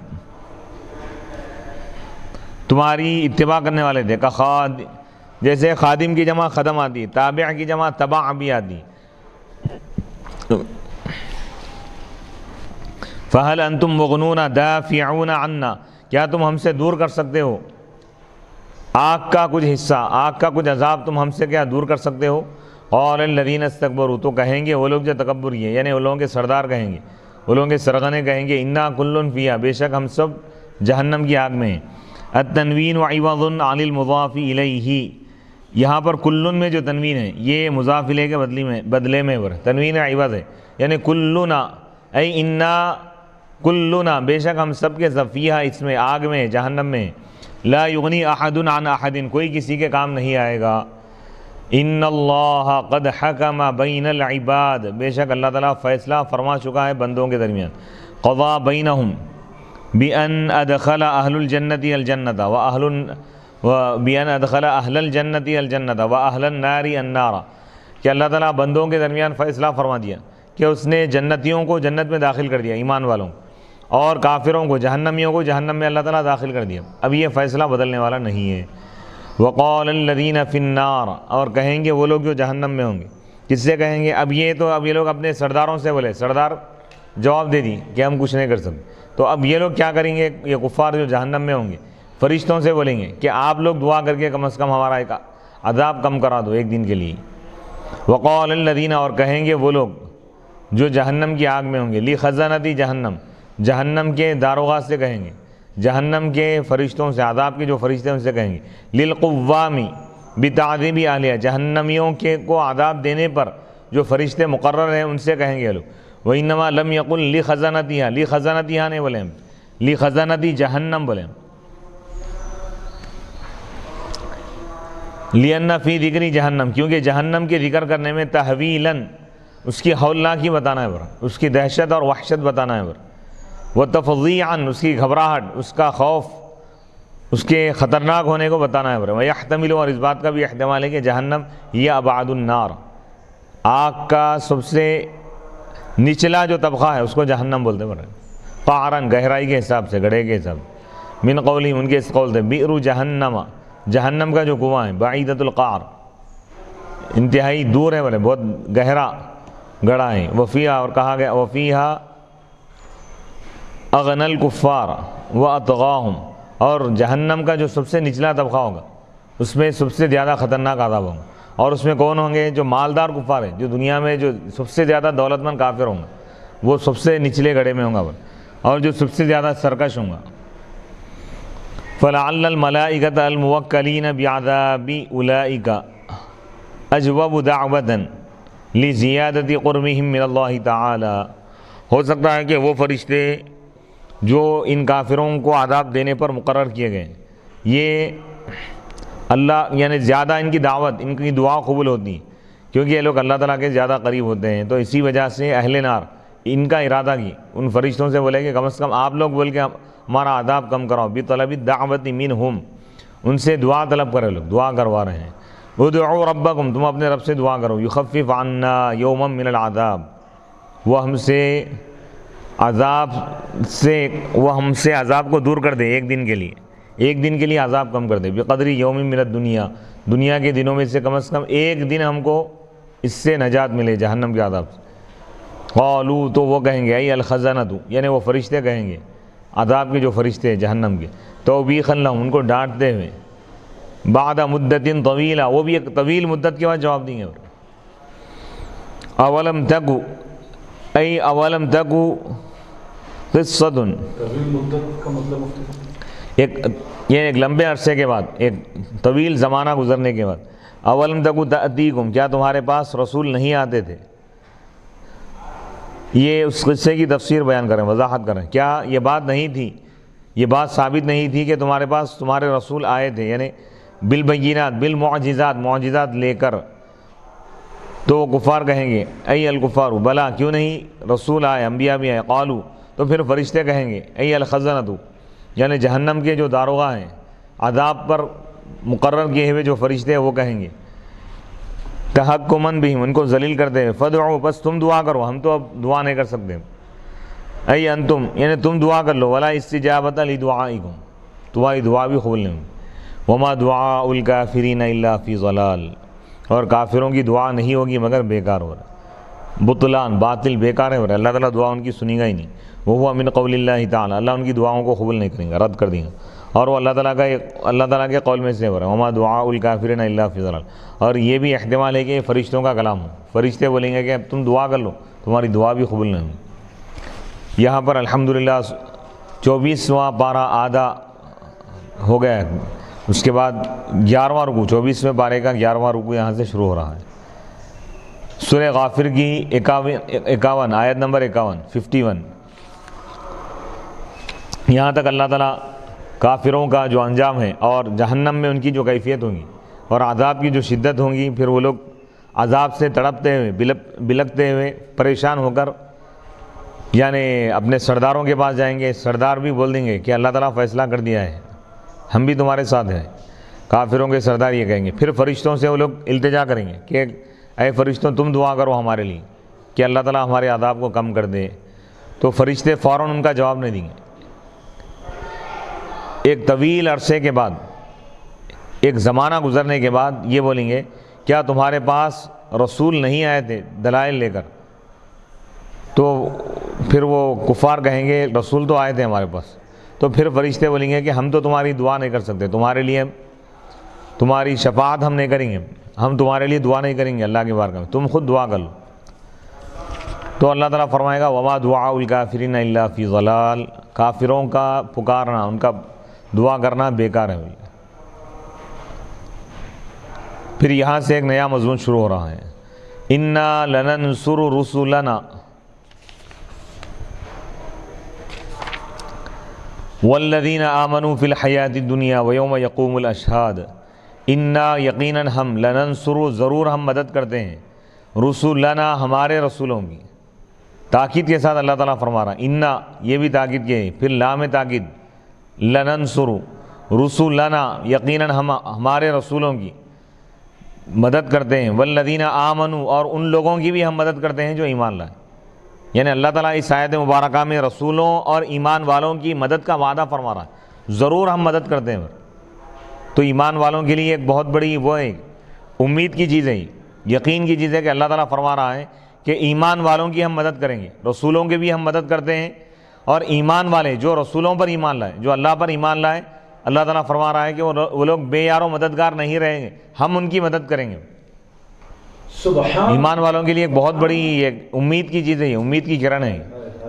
تمہاری اتباع کرنے والے تھے، جیسے خادم کی جمع خدم آتی، تابع کی جمع تبع بھی آتی۔ فہل انتم مغنون دافعون عنا کیا تم ہم سے دور کر سکتے ہو آگ کا کچھ حصہ، آگ کا کچھ عذاب تم ہم سے کیا دور کر سکتے ہو؟ قال الذین استکبروا تو کہیں گے وہ لوگ جو تکبر کیے، یعنی وہ لوگوں کے سردار کہیں گے، وہ لوگوں کے سرغنے کہیں گے انا کل فیہا بے شک ہم سب جہنم کی آگ میں ہیں۔ التنوین وعوض عن المضاف الیہ یہاں پر کلن میں جو تنوین ہے یہ مضاف الیہ کے بدلے میں تنوین عوض ہے، یعنی کلنا ای انا کلنا بے شک ہم سب کے سب فیہا اس میں آگ میں جہنم میں، لا یغنی احد عن احد کوئی کسی کے کام نہیں آئے گا۔ ان اللہ قد حکم بین العباد بے شک اللہ تعالیٰ فیصلہ فرما چکا ہے بندوں کے درمیان، قضا بینہم بأن ادخل اہل الجنت الجنت بأن ادخل اہل الجنت الجنت واہل النار النار کہ اللہ تعالیٰ بندوں کے درمیان فیصلہ فرما دیا کہ اس نے جنتیوں کو جنت میں داخل کر دیا، ایمان والوں، اور کافروں کو جہنمیوں کو جہنم میں اللہ تعالیٰ داخل کر دیا۔ اب یہ فیصلہ بدلنے والا نہیں ہے۔ وقال الذین فی النار، اور کہیں گے وہ لوگ جو جہنم میں ہوں گے، کس سے کہیں گے؟ اب یہ لوگ اپنے سرداروں سے بولے، سردار جواب دے دی کہ ہم کچھ نہیں کر سکتے، تو اب یہ لوگ کیا کریں گے؟ یہ کفار جو جہنم میں ہوں گے فرشتوں سے بولیں گے کہ آپ لوگ دعا کر کے کم از کم ہمارا ایک عذاب کم کرا دو ایک دن کے لیے۔ وقال الذین، اور کہیں گے وہ لوگ جو جہنم کی آگ میں ہوں گے، لخزنتی جہنم، جہنم کے داروغہ سے کہیں گے، جہنم کے فرشتوں سے، عذاب کے جو فرشتے ہیں ان سے کہیں گے، للقوامی بتعذیب اہلیہ، جہنمیوں کے کو عذاب دینے پر جو فرشتے مقرر ہیں ان سے کہیں گے لوگ۔ وَإِنَّمَا لَمْ يَقُلْ لِخَزَنَتِهَا، لِخَزَنَتِهَا نہیں بولے ہم، لِخَزَنَتِ جہنم بولے ہم، لِأَنَّ فِي ذِكْرِ جہنم، کیونکہ جہنم کے ذکر کرنے میں تحویلاً اس کی ہولناکی بتانا ہے، اس کی دہشت اور وحشت بتانا ہے، وَتَفْضِيعًا اس کی گھبراہٹ، اس کا خوف، اس کے خطرناک ہونے کو بتانا ہے۔ وَيَحْتَمِلُ، اور اس بات کا بھی احتمال ہے کہ جہنم یہ ابعد النار، آگ کا سب سے نچلا جو طبقہ ہے اس کو جہنم بولتے ہیں، قعراً گہرائی کے حساب سے، گڑھے کے حساب سے، من قولہم ان کے اس قول سے، بئر جہنم، جہنم کا جو کنواں ہے، بعیدۃ القعر انتہائی دور ہے، بولے بہت گہرا گڑھا ہے، وفیہا اور کہا گیا وفیہا اغنى الکفار واطغاہم، اور جہنم کا جو سب سے نچلا طبقہ ہوگا اس میں سب سے زیادہ خطرناک عذاب ہوگا، اور اس میں کون ہوں گے؟ جو مالدار کفار ہیں، جو دنیا میں جو سب سے زیادہ دولت مند کافر ہوں گا وہ سب سے نچلے گڑھے میں ہوں گا، اور جو سب سے زیادہ سرکش ہوں گا۔ فَلَعَلَّ الْمَلَائِكَةَ الْمُوَكَّلِينَ بِعَذَابِ أُولَئِكَ أَجْوَبُ دَعْوَةً لِزِيَادَةِ قُرْبِهِمْ مِنَ اللَّهِ تَعَالَى، ہو سکتا ہے کہ وہ فرشتے جو ان کافروں کو عذاب دینے پر مقرر کیے گئے یہ اللہ یعنی زیادہ ان کی دعوت، ان کی دعا قبول ہوتی ہے کیونکہ یہ لوگ اللہ تعالیٰ کے زیادہ قریب ہوتے ہیں، تو اسی وجہ سے اہل نار ان کا ارادہ کی ان فرشتوں سے بولے کہ کم از کم آپ لوگ بول کے ہمارا عذاب کم کراؤ، بطلب الدعوۃ منہم، ان سے دعا طلب کرے، لوگ دعا کروا رہے ہیں۔ ادعوا ربکم، تم اپنے رب سے دعا کرو، یخفف عنا یوما من العذاب، وہ ہم سے عذاب کو دور کر دے ایک دن کے لیے عذاب کم کر دے، بقدر یوم من الدنیا، دنیا کے دنوں میں سے کم از کم ایک دن ہم کو اس سے نجات ملے جہنم کے عذاب سے۔ قالوا، تو وہ کہیں گے، ای الخزنۃ، یعنی وہ فرشتے کہیں گے، عذاب کے جو فرشتے ہیں جہنم کے، توبیخا لہم، ان کو ڈانٹتے ہوئے، بعد مدت طویلہ، وہ بھی ایک طویل مدت کے بعد جواب دیں گے، اولم تکو، ای اولم تکو قصۃ، طویل مدت کا مطلب ایک لمبے عرصے کے بعد، ایک طویل زمانہ گزرنے کے بعد، اولم تکو تأتیکم، کیا تمہارے پاس رسول نہیں آتے تھے؟ یہ اس قصے کی تفسیر بیان کریں، وضاحت کریں، کیا یہ بات نہیں تھی، یہ بات ثابت نہیں تھی کہ تمہارے پاس تمہارے رسول آئے تھے، یعنی بالبینات، بالمعجزات، معجزات لے کر؟ تو وہ کفار کہیں گے، ای الکفار، بلا، کیوں نہیں رسول آئے، انبیاء بھی آئے، قالو، تو پھر فرشتے کہیں گے، ای الخزنۃ، یعنی جہنم کے جو داروغہ ہیں، عذاب پر مقرر کیے ہوئے جو فرشتے ہیں وہ کہیں گے، تحکماً بہم، ان کو ذلیل کرتے ہوئے، فدعوا، بس تم دعا کرو، ہم تو اب دعا نہیں کر سکتے، ای انتم، یعنی تم دعا کر لو، ولا استجابۃ لدعائکم، تمہاری دعا بھی قبول نہیں ہوگی، وما دعاء الکافرین الا فی ضلال، اور کافروں کی دعا نہیں ہوگی مگر بیکار ہو رہا، بطلان، باطل، بیکار ہے، اللہ تعالیٰ دعا ان کی سنی گا ہی نہیں، وہ من قول اللہ تعالی، اللہ ان کی دعاؤں کو قبول نہیں کریں گا، رد کر دیں گا، اور وہ اللہ تعالیٰ کے قول میں سے ہو رہا ہے، وما دعاء الکافرین الا فی ضلال، اور یہ بھی احتمال ہے کہ یہ فرشتوں کا کلام ہو، فرشتے بولیں گے کہ اب تم دعا کر لو، تمہاری دعا بھی قبول نہیں ہوگی۔ یہاں پر الحمدللہ 24واں پارہ آدھا ہو گیا ہے، اس کے بعد 11واں رکوع، 24ویں پارے کا 11واں رکوع یہاں سے شروع ہو رہا ہے۔ سورہ غافر کی 51 آیت نمبر 51 یہاں تک اللہ تعالیٰ کافروں کا جو انجام ہے اور جہنم میں ان کی جو کیفیت ہوگی اور عذاب کی جو شدت ہوگی، پھر وہ لوگ عذاب سے تڑپتے ہوئے، بلکتے ہوئے، پریشان ہو کر یعنی اپنے سرداروں کے پاس جائیں گے، سردار بھی بول دیں گے کہ اللہ تعالیٰ فیصلہ کر دیا ہے، ہم بھی تمہارے ساتھ ہیں، کافروں کے سردار یہ کہیں گے۔ پھر فرشتوں سے وہ لوگ التجا کریں گے کہ اے فرشتوں تم دعا کرو ہمارے لیے کہ اللہ تعالیٰ ہمارے عذاب کو کم کر دے۔ تو فرشتے فوراً ان کا جواب نہیں دیں گے. ایک طویل عرصے کے بعد، ایک زمانہ گزرنے کے بعد یہ بولیں گے کیا تمہارے پاس رسول نہیں آئے تھے دلائل لے کر؟ تو پھر وہ کفار کہیں گے رسول تو آئے تھے ہمارے پاس. تو پھر فرشتے بولیں گے کہ ہم تو تمہاری دعا نہیں کر سکتے، تمہارے لیے تمہاری شفاعت ہم نہیں کریں گے، ہم تمہارے لیے دعا نہیں کریں گے اللہ کے بارگاہ میں، تم خود دعا کر لو. تو اللہ تعالیٰ فرمائے گا وما دعاء الکافرین الا فی ضلال، کافروں کا پکارنا، ان کا دعا کرنا بیکار ہے. پھر یہاں سے ایک نیا مضمون شروع ہو رہا ہے، انا لننصر رسلنا والذین آمنوا فی الحیات الدنیا ویوم یقوم الاشہاد. انا یقیناً ہم، لننصر ضرور ہم مدد کرتے ہیں، رسولنا ہمارے رسولوں کی. تاکید کے ساتھ اللہ تعالیٰ فرما رہا ہے انا، یہ بھی تاکید کے ہے، پھر لام تاکید، لننصر رسولنا یقیناً ہم ہمارے رسولوں کی مدد کرتے ہیں، والذین آمنوا اور ان لوگوں کی بھی ہم مدد کرتے ہیں جو ایمان لائے. یعنی اللہ تعالیٰ اس آیت مبارکہ میں رسولوں اور ایمان والوں کی مدد کا وعدہ فرما رہا ہے، ضرور ہم مدد کرتے ہیں. تو ایمان والوں کے لیے ایک بہت بڑی وہ ہے، امید کی چیز ہے، یقین کی چیز ہے کہ اللہ تعالیٰ فرما رہا ہے کہ ایمان والوں کی ہم مدد کریں گے، رسولوں کی بھی ہم مدد کرتے ہیں. اور ایمان والے جو رسولوں پر ایمان لائے، جو اللہ پر ایمان لائے، اللہ تعالیٰ فرما رہا ہے کہ وہ لوگ بے یار و مددگار نہیں رہیں گے، ہم ان کی مدد کریں گے. سبحان ایمان والوں کے لیے ایک بہت بڑی ایک امید کی چیز ہے، امید کی کرن ہے.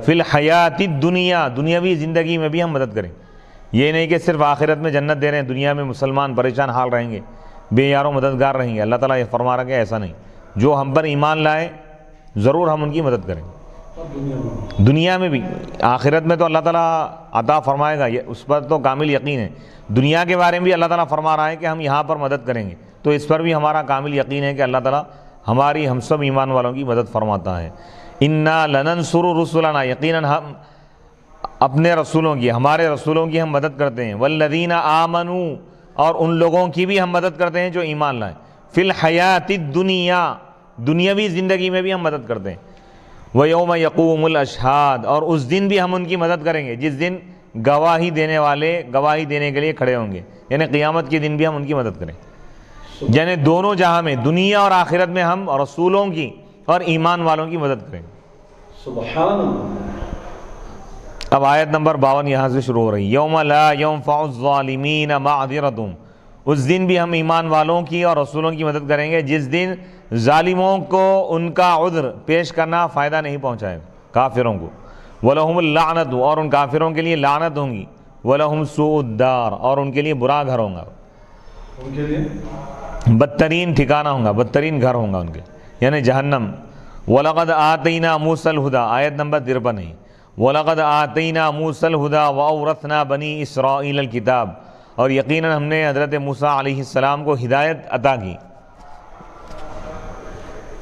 فی الحیات الدنیا، دنیاوی زندگی میں بھی ہم مدد کریں. یہ نہیں کہ صرف آخرت میں جنت دے رہے ہیں، دنیا میں مسلمان پریشان حال رہیں گے، بے یار و مددگار رہیں گے. اللہ تعالیٰ یہ فرما رہا ہے کہ ایسا نہیں، جو ہم پر ایمان لائے ضرور ہم ان کی مدد کریں گے. دنیا میں بھی، آخرت میں تو اللہ تعالیٰ عطا فرمائے گا، یہ اس پر تو کامل یقین ہے. دنیا کے بارے میں بھی اللہ تعالیٰ فرما رہا ہے کہ ہم یہاں پر مدد کریں گے، تو اس پر بھی ہمارا کامل یقین ہے کہ اللہ تعالیٰ ہماری، ہم سب ایمان والوں کی مدد فرماتا ہے. انا لننصر رسلنا، یقیناً ہم اپنے رسولوں کی، ہمارے رسولوں کی ہم مدد کرتے ہیں. والذین آمنوا اور ان لوگوں کی بھی ہم مدد کرتے ہیں جو ایمان لائیں. فی الحیات الدنیا، دنیاوی زندگی میں بھی ہم مدد کرتے ہیں. ویوم یقوم الاشہاد اور اس دن بھی ہم ان کی مدد کریں گے جس دن گواہی دینے والے گواہی دینے کے لیے کھڑے ہوں گے، یعنی قیامت کے دن بھی ہم ان کی مدد کریں. یعنی دونوں جہاں میں، دنیا اور آخرت میں ہم رسولوں کی اور ایمان والوں کی مدد کریں. سبحان اللہ. اب آیت نمبر 52 یہاں سے شروع ہو رہی، یوم لا ينفع الظالمین معذرتهم، اس دن بھی ہم ایمان والوں کی اور رسولوں کی مدد کریں گے جس دن ظالموں کو ان کا عذر پیش کرنا فائدہ نہیں پہنچائے گا، کافروں کو. وَلَهُمُ اللَّعْنَةُ اور ان کافروں کے لیے لعنت ہوں گی. وَلَهُمْ سُوءُ الدَّارِ اور ان کے لیے برا گھر ہوگا، ان کے لیے بدترین ٹھکانہ ہوگا، بدترین گھر ہوگا ان کے، یعنی جہنم. وَلَقَدْ آتَيْنَا مُوسَى الْهُدَى، آیت نمبر 53 ہے. وَلَقَدْ آتَيْنَا مُوسَى الْهُدَى وَأَوْرَثْنَا بَنِي إِسْرَائِيلَ الْكِتَابَ اور یقیناً ہم نے حضرت موسیٰ علیہ السلام کو ہدایت عطا کی.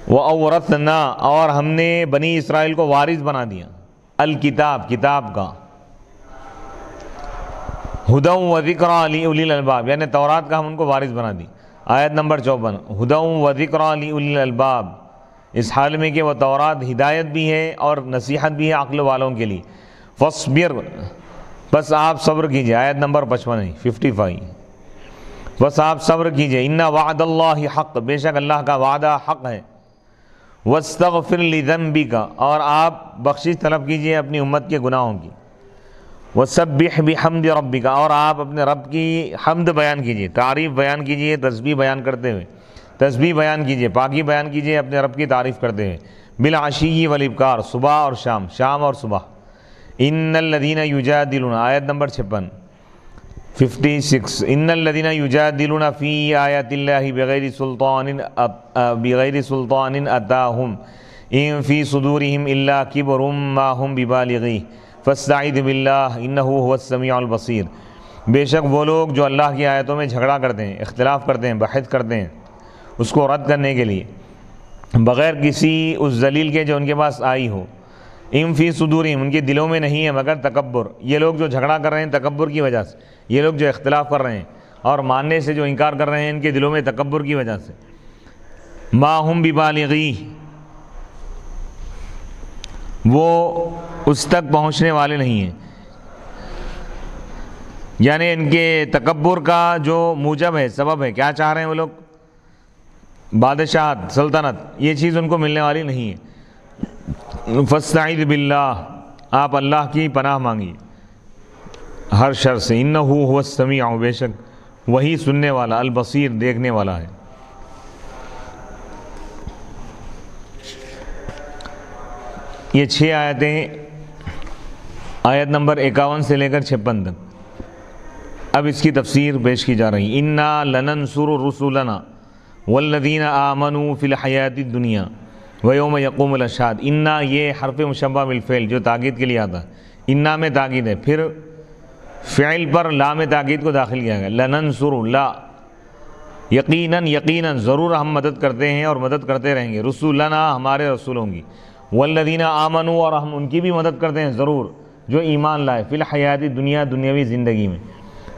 وَأَوْرَثْنَا اور ہم نے بنی اسرائیل کو وارث بنا دیا، الکتاب کتاب کا. ہدی وذکریٰ لأولی الالباب یعنی تورات کا ہم ان کو وارث بنا دی. آیت نمبر 54 ہدی وذکریٰ لأولی الالباب، اس حال میں کہ وہ تورات ہدایت بھی ہے اور نصیحت بھی ہے عقل والوں کے لیے. فاصبر بس آپ صبر کیجئے، آیت نمبر 55 بس آپ صبر کیجئے. ان وعد اللہ حق، بے شک اللہ کا وعدہ حق ہے. واستغفر لذنبک اور آپ بخشش طلب کیجئے اپنی امت کے گناہوں کی. وسبح بحمد ربک اور آپ اپنے رب کی حمد بیان کیجئے، تعریف بیان کیجئے، تسبیح بیان کرتے ہوئے، تسبیح بیان کیجئے، پاکی بیان کیجئے اپنے رب کی تعریف کرتے ہوئے. بالعشی والابکار، صبح اور شام، شام اور صبح. ان الذین یجادلون، آیت نمبر 56 ان الذین یجادلون فی آیات اللہ بغیر سلطان اتاہم ان فی صدورہم الا کبر ما ہم ببالغیہ فاستعذ باللہ انہ هو السمیع البصیر. بے شک وہ لوگ جو اللہ کی آیتوں میں جھگڑا کرتے ہیں، اختلاف کرتے ہیں، بحث کرتے ہیں اس کو رد کرنے کے لیے بغیر کسی اس دلیل کے جو ان کے پاس آئی ہو. ان فی صدورہم ان کے دلوں میں نہیں ہے مگر تکبر. یہ لوگ جو جھگڑا کر رہے ہیں تکبر کی وجہ سے، یہ لوگ جو اختلاف کر رہے ہیں اور ماننے سے جو انکار کر رہے ہیں ان کے دلوں میں تکبر کی وجہ سے. ما ہم ببالغیہ وہ اس تک پہنچنے والے نہیں ہیں، یعنی ان کے تکبر کا جو موجب ہے، سبب ہے، کیا چاہ رہے ہیں وہ لوگ؟ بادشاہت، سلطنت، یہ چیز ان کو ملنے والی نہیں ہے۔ فاستعذ باللہ، آپ اللہ کی پناہ مانگیے ہر شر سے، انہ هو السمیع، بے شک وہی سننے والا، البصیر، دیکھنے والا ہے۔ یہ 6 آیتیں، آیت نمبر 51 سے لے کر 56 تک، اب اس کی تفسیر پیش کی جا رہی ہے۔ انا لننصر رسلنا والذین آمنوا فی الحیات الدنیا ویوم یقوم الاشہاد۔ انا، یہ حرف مشبہ بالفعل جو تاکید کے لیے آتا ہے، انا میں تاکید ہے، پھر فعل پر لام تاکید کو داخل کیا گیا، لننصر، لا، یقیناً، یقیناً، ضرور ہم مدد کرتے ہیں اور مدد کرتے رہیں گے، رسولنا، ہمارے رسولوں کی، والذین آمنوا، اور ہم ان کی بھی مدد کرتے ہیں ضرور جو ایمان لائے، فی الحیات الدنیا، دنیاوی زندگی میں،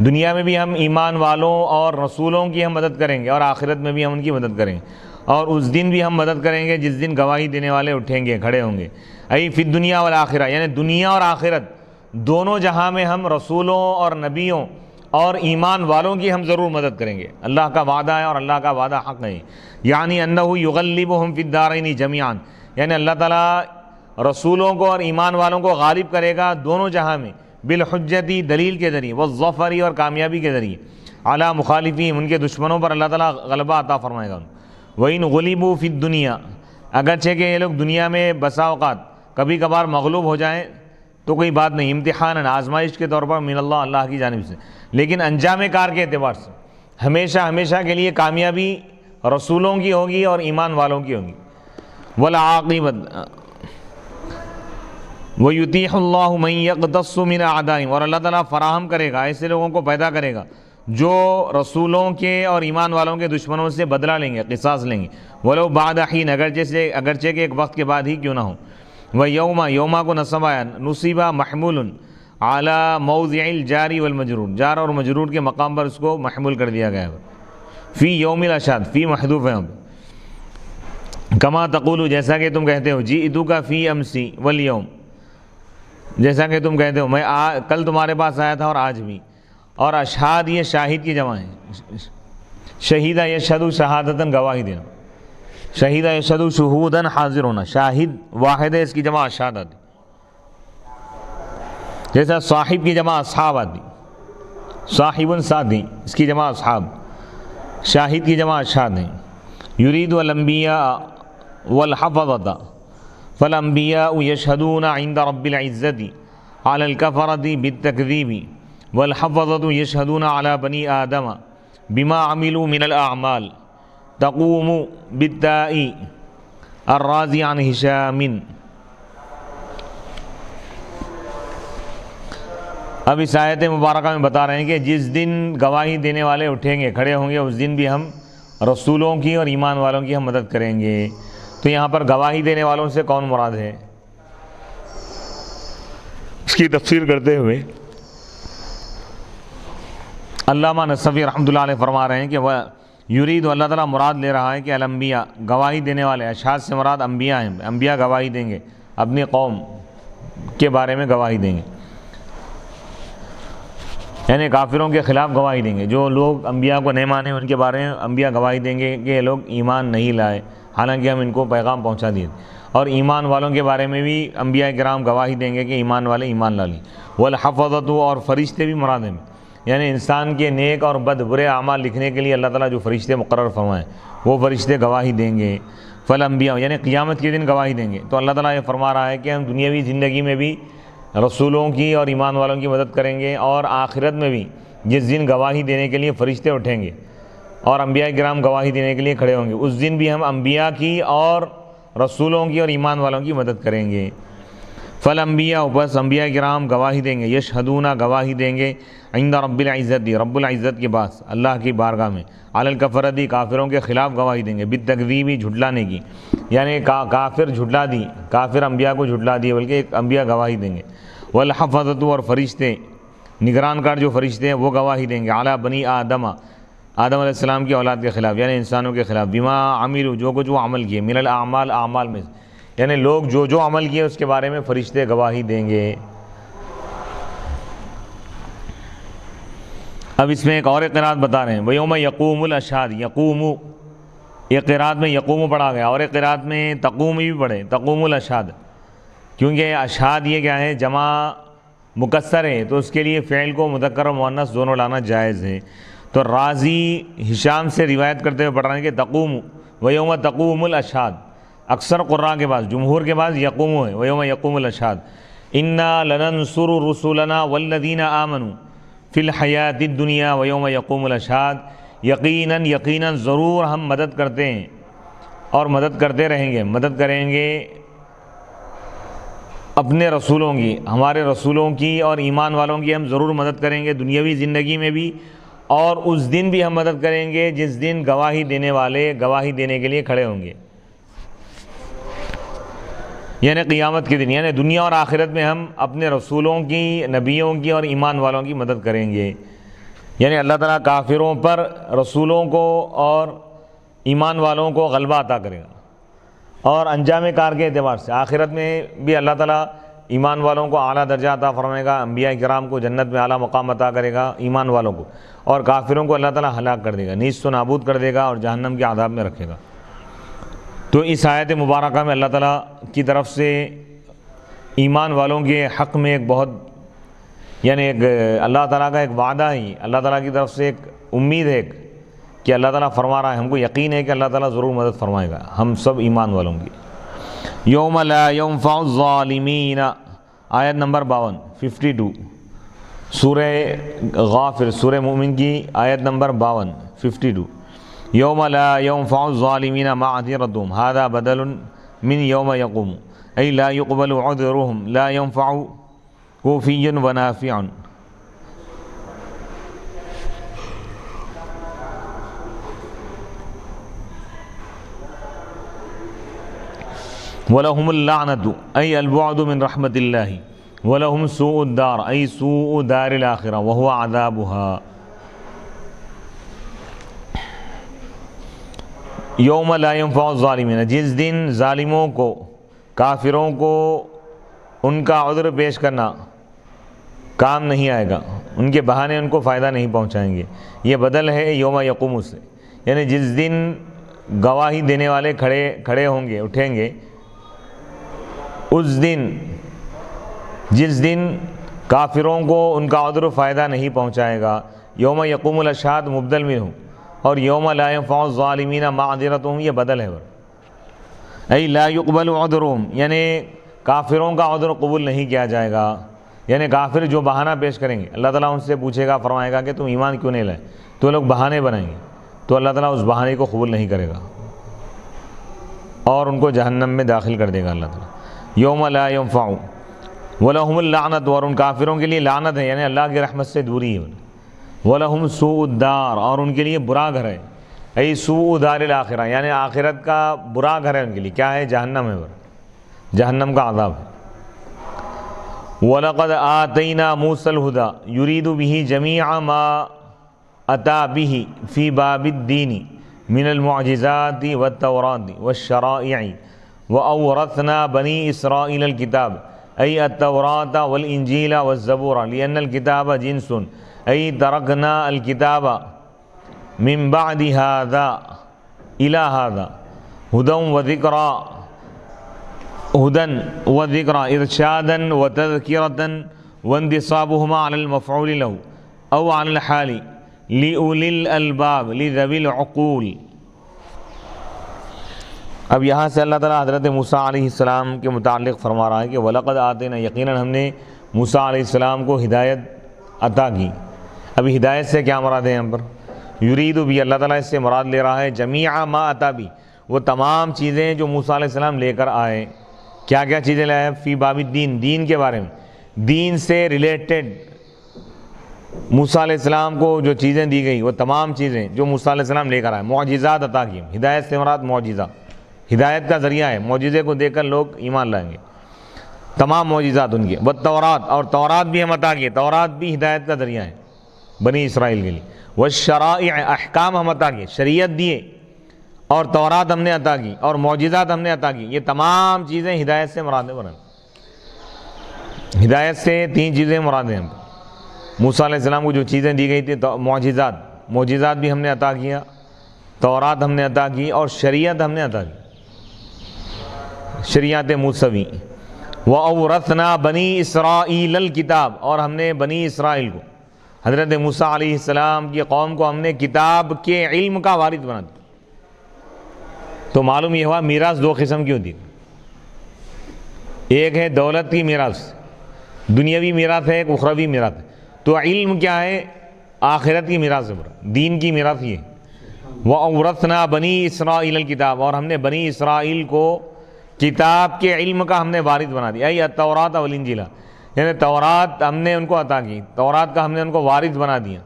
دنیا میں بھی ہم ایمان والوں اور رسولوں کی ہم مدد کریں گے، اور آخرت میں بھی ہم ان کی مدد کریں گے، اور اس دن بھی ہم مدد کریں گے جس دن گواہی دینے والے اٹھیں گے، کھڑے ہوں گے، ای فی الدنیا والآخرہ، یعنی دنیا اور آخرت دونوں جہاں میں ہم رسولوں اور نبیوں اور ایمان والوں کی ہم ضرور مدد کریں گے۔ اللہ کا وعدہ ہے اور اللہ کا وعدہ حق ہے، یعنی انہ یغلبہم فی الدارین جمیعا، یعنی اللہ تعالیٰ رسولوں کو اور ایمان والوں کو غالب کرے گا دونوں جہاں میں، بالحجتی، دلیل کے ذریعے، والظفری، اور کامیابی کے ذریعے، علی مخالفین، ان کے دشمنوں پر اللہ تعالیٰ غلبہ عطا فرمائے گا۔ وَإِنْ غُلِبُوا فِي الدُّنْيَا، اگرچہ کہ یہ لوگ دنیا میں بسا اوقات کبھی کبھار مغلوب ہو جائیں تو کوئی بات نہیں، امتحان، آزمائش کے طور پر، من اللہ، اللہ کی جانب سے، لیکن انجام کار کے اعتبار سے ہمیشہ ہمیشہ کے لیے کامیابی رسولوں کی ہوگی اور ایمان والوں کی ہوگی۔ والعاقبۃ، وَيُتِيحُ اللَّهُ مَن يَقْتَصُّ مِنْ أَعْدَائِهِمْ، اور اللہ تعالیٰ فراہم کرے گا، ایسے لوگوں کو پیدا کرے گا جو رسولوں کے اور ایمان والوں کے دشمنوں سے بدلہ لیں گے، قصاص لیں گے، وَلَوْ بَعْدَ حِينٍ، اگرچہ کہ ایک وقت کے بعد ہی کیوں نہ ہو۔ وَيَوْمَ، یوما کو نصب آیا، نصیبہ محمول علی موضع الجاری والمجرور، جار اور مجرور کے مقام پر اس کو محمول کر دیا گیا ہے۔ فی یوم الاشہاد، فی محذوف ہے، کما تقول، جیسا کہ تم کہتے ہو، جئتک فی امسی والیوم، جیسا کہ تم کہتے ہو میں کل تمہارے پاس آیا تھا اور آج بھی، اور اشہاد یہ شاہد کی جمع ہے، شہیدہ یشہد شہادتاً، گواہی دینا، شہیدہ یشہد شہوداً، حاضر ہونا، شاہد واحد ہے، اس کی جمع اشہاد آتی، جیسا صاحب کی جمع اصحاب آتی، صاحب ساتھی، اس کی جمع اصحاب، شاہد کی جمع اشہاد ہیں۔ یرید الانبیاء والحفظۃ، فالانبیاء یشہدون عند رب العزۃ علی الکفرۃ بالتکذیب، والحفظۃ یشہدون علی بنی آدم بما عملوا من الاعمال، تقوم بالتاء الرازی عن ہشام۔ اب اس آیت مبارکہ میں بتا رہے ہیں کہ جس دن گواہی دینے والے اٹھیں گے، کھڑے ہوں گے، اس دن بھی ہم رسولوں کی اور ایمان والوں کی ہم مدد کریں گے۔ تو یہاں پر گواہی دینے والوں سے کون مراد ہے؟ اس کی تفسیر کرتے ہوئے علامہ نصفی رحمۃ اللہ علیہ فرما رہے ہیں کہ وہ یرید، اللہ تعالیٰ مراد لے رہا ہے کہ الانبیاء، گواہی دینے والے، اشہاد سے مراد انبیاء ہیں، انبیاء گواہی دیں گے، اپنی قوم کے بارے میں گواہی دیں گے، یعنی کافروں کے خلاف گواہی دیں گے، جو لوگ انبیاء کو نہیں مانے ان کے بارے میں انبیاء گواہی دیں گے کہ یہ لوگ ایمان نہیں لائے، حالانکہ ہم ان کو پیغام پہنچا دیے، اور ایمان والوں کے بارے میں بھی انبیاء کرام گواہی دیں گے کہ ایمان والے ایمان لا لیں۔ والحفظۃ، اور فرشتے بھی مراد ہیں، یعنی انسان کے نیک اور بد برے اعمال لکھنے کے لیے اللہ تعالیٰ جو فرشتے مقرر فرمائیں وہ فرشتے گواہی دیں گے۔ فالانبیاء، یعنی قیامت کے دن گواہی دیں گے۔ تو اللہ تعالیٰ یہ فرما رہا ہے کہ ہم دنیاوی زندگی میں بھی رسولوں کی اور ایمان والوں کی مدد کریں گے، اور آخرت میں بھی جس دن گواہی دینے کے لیے فرشتے اٹھیں گے اور انبیاء کرام گواہی دینے کے لیے کھڑے ہوں گے، اس دن بھی ہم انبیاء کی اور رسولوں کی اور ایمان والوں کی مدد کریں گے۔ فالانبیاء، بس انبیاء کرام گواہی دیں گے، یشہدون، گواہی دیں گے، عند رب العزت، رب العزت کے پاس، اللہ کی بارگاہ میں، علی الکفرۃ، کافروں کے خلاف گواہی دیں گے، بالتکذیب، جھٹلانے کی، یعنی کافر جھٹلا دی، کافر انبیاء کو جھٹلا دیے، بلکہ ایک انبیاء گواہی دیں گے۔ والحفظۃ، اور فرشتے، نگران کار جو فرشتے ہیں وہ گواہی دیں گے، علی بنی آدم، آدم علیہ السلام کی اولاد کے خلاف، یعنی انسانوں کے خلاف، بما عملوا، جو کچھ وہ عمل کیے، من الاعمال، اعمال میں، یعنی لوگ جو جو عمل کیے اس کے بارے میں فرشتے گواہی دیں گے۔ اب اس میں ایک اور قرات بتا رہے ہیں، وَيَوْمَ يَقُومُ الْأَشْهَادُ، یقوم، ایک قرات میں یقوم پڑھا گیا اور ایک قرات میں تقوم بھی پڑھے، تقوم الاشہاد، کیونکہ اشہاد یہ کیا ہے، جمع مکسر ہے تو اس کے لیے فعل کو مذکر و مؤنث دونوں لانا جائز ہے۔ تو رازی ہشام سے روایت کرتے ہوئے پڑھ رہے ہیں کہ تقوم، وَيَوْمَ تَقُومُ الْأَشْهَادُ، اکثر قراء کے بعد، جمہور کے بعد یقوم ہے، وَيَوْمَ يَقُومُ الْأَشْهَادُ، إِنَّا لَنَنْصُرُ رُسُلَنَا وَالَّذِينَ آمَنُوا فِي الْحَيَاةِ الدُّنْيَا وَيَوْمَ يَقُومُ الْأَشْهَادُ، یقیناً ضرور ہم مدد کرتے ہیں اور مدد کرتے رہیں گے، مدد کریں گے اپنے رسولوں کی، ہمارے رسولوں کی اور ایمان والوں کی ہم ضرور مدد کریں گے دنیاوی زندگی میں بھی، اور اس دن بھی ہم مدد کریں گے جس دن گواہی دینے والے گواہی دینے کے لیے کھڑے ہوں گے، یعنی قیامت کے دن، یعنی دنیا اور آخرت میں ہم اپنے رسولوں کی، نبیوں کی اور ایمان والوں کی مدد کریں گے۔ یعنی اللہ تعالیٰ کافروں پر رسولوں کو اور ایمان والوں کو غلبہ عطا کرے گا، اور انجام کار کے اعتبار سے آخرت میں بھی اللہ تعالیٰ ایمان والوں کو اعلیٰ درجہ عطا فرمائے گا، انبیاء کرام کو جنت میں اعلیٰ مقام عطا کرے گا ایمان والوں کو، اور کافروں کو اللہ تعالیٰ ہلاک کر دے گا، نیست و نابود کر دے گا اور جہنم کے عذاب میں رکھے گا۔ تو اس آیت مبارکہ میں اللہ تعالیٰ کی طرف سے ایمان والوں کے حق میں ایک بہت، یعنی ایک اللہ تعالیٰ کا ایک وعدہ ہی، اللہ تعالیٰ کی طرف سے ایک امید ہے کہ اللہ تعالیٰ فرما رہا ہے، ہم کو یقین ہے کہ اللہ تعالیٰ ضرور مدد فرمائے گا ہم سب ایمان والوں کی۔ یوم لا ينفع الظالمین، آیت نمبر 52 52، سورہ غافر، سورہ مومن کی آیت نمبر 52 52۔ یوم لا ينفع الظالمین معذرتهم هذا بدل من یوم یقوم، ای لا يقبل عذرهم لا ينفع کوفی ونافع۔ وَلَهُمُ اللَّعْنَةُ أي البعد من رحمة الله، وَلَهُمْ سوء الدار أي سوء دار الآخرة وهو عذابها۔ یوم لا ينفع الظالمین، جس دن ظالموں کو، کافروں کو ان کا عذر پیش کرنا کام نہیں آئے گا، ان کے بہانے ان کو فائدہ نہیں پہنچائیں گے۔ یہ بدل ہے یوم یقوم سے، یعنی جس دن گواہی دینے والے کھڑے ہوں گے، اٹھیں گے، اس دن، جس دن کافروں کو ان کا عذر فائدہ نہیں پہنچائے گا۔ یوم یقوم الاشہاد مبدل منہ، اور یوم لا ينفع الظالمین معذرتهم یہ بدل ہے، ای لا يقبل عذرهم، یعنی کافروں کا عذر قبول نہیں کیا جائے گا، یعنی کافر جو بہانہ پیش کریں گے اللہ تعالیٰ ان سے پوچھے گا، فرمائے گا کہ تم ایمان کیوں نہیں لائے، تو لوگ بہانے بنائیں گے، تو اللہ تعالیٰ اس بہانے کو قبول نہیں کرے گا اور ان کو جہنم میں داخل کر دے گا اللہ تعالیٰ۔ یوم لا ينفع وَلَهُمُ اللَّعْنَةُ، اور ان کافروں کے لیے لعنت ہے، یعنی اللہ کی رحمت سے دوری ہے۔ وَلَهُمْ سُوءُ الدَّارِ، اور ان کے لیے برا گھر ہے، ای سوء دار الآخرہ، یعنی آخرت کا برا گھر ہے ان کے لیے، کیا ہے؟ جہنم ہے، جہنم کا عذاب ہے۔ وَلَقَدْ آتَيْنَا مُوسَى الْهُدَى يُرِيدُ بِهِ جَمِيعَ مَا أَتَى بِهِ فِي بَابِ الدِّينِ مِنَ الْمُعْجِزَاتِ وَالتَّوْرَاةِ وَالشَّرَائِعِ وَأَوْرَثْنَا بَنِي إِسْرَائِيلَ الْكِتَابَ أي التوراة والإنجيل والزبور لأن الكتاب جنس أي تركنا الكتاب من بعد هذا إلى هذا هدى وذكرى إرشادا وتذكرة وانتصابهما على المفعول له أو على الحال لأولي الألباب لذوي العقول۔ اب یہاں سے اللہ تعالیٰ حضرت موسیٰ علیہ السلام کے متعلق فرما رہا ہے کہ وَلَقَدْ آتَيْنَا، یقیناً ہم نے موسیٰ علیہ السلام کو ہدایت عطا کی۔ ابھی ہدایت سے کیا مراد ہے یہاں پر؟ یرید بھی، اللہ تعالیٰ اس سے مراد لے رہا ہے جمیع ما عطا بھی، وہ تمام چیزیں جو موسیٰ علیہ السلام لے کر آئے۔ کیا کیا چیزیں لائے؟ فی باب الدین، دین کے بارے میں، دین سے ریلیٹڈ موسیٰ علیہ السلام کو جو چیزیں دی گئی وہ تمام چیزیں جو موسیٰ علیہ السلام لے کر آئے، معجزات عطا کی۔ ہدایت سے مراد معجزہ، ہدایت کا ذریعہ ہے، معجزے کو دیکھ کر لوگ ایمان لائیں گے، تمام معجزات ان کے۔ والتورات، اور تورات بھی ہم عطا کیے، تورات بھی ہدایت کا ذریعہ ہے بنی اسرائیل کے لیے۔ والشرائع، احکام ہم عطا کیے، شریعت دیے، اور تورات ہم نے عطا کی اور معجزات ہم نے عطا کی. یہ تمام چیزیں ہدایت سے مراد ہیں. ہدایت سے 3 چیزیں مراد ہیں. موسیٰ علیہ السلام کو جو چیزیں دی گئی تھی معجزات بھی ہم نے عطا کیا, تورات ہم نے عطا کی اور شریعت ہم نے عطا کی, شریعت موسوی. وَأَوْرَثْنَا بَنِي إِسْرَائِيلَ الْكِتَابَ, اور ہم نے بنی اسرائیل کو, حضرت موسیٰ علیہ السلام کی قوم کو ہم نے کتاب کے علم کا وارث بنا دیا. تو معلوم یہ ہوا میراث 2 قسم کی ہوتی ہے. ایک ہے دولت کی میراث, دنیاوی میراث ہے, ایک اخروی میراث ہے. تو علم کیا ہے؟ آخرت کی میراث ہے, دین کی میراث یہ ہے. وَأَوْرَثْنَا بَنِي إِسْرَائِيلَ الْكِتَابَ, اور ہم نے بنی اسرائیل کو کتاب کے علم کا ہم نے وارث بنا دیا. ای التوراۃ والانجیل, یعنی تورات ہم نے ان کو عطا کی, تورات کا ہم نے ان کو وارث بنا دیا.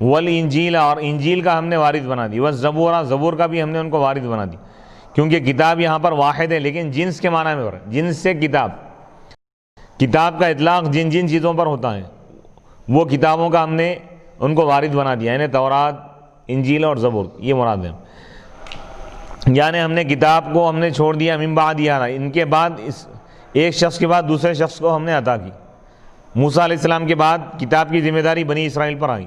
والانجیل, اور انجیل کا ہم نے وارث بنا دی. والزبور, زبور کا بھی ہم نے ان کو وارث بنا دی. کیونکہ کتاب یہاں پر واحد ہے لیکن جنس کے معنی میں جنس سے کتاب, کتاب کا اطلاق جن جن چیزوں پر ہوتا ہے وہ کتابوں کا ہم نے ان کو وارث بنا دیا, یعنی تورات, انجیل اور زبور, یہ مراد ہے. یعنی ہم نے کتاب کو ہم نے چھوڑ دیا من بعد یارا, ان کے بعد ایک شخص کے بعد دوسرے شخص کو ہم نے عطا کی. موسیٰ علیہ السلام کے بعد کتاب کی ذمہ داری بنی اسرائیل پر آئی,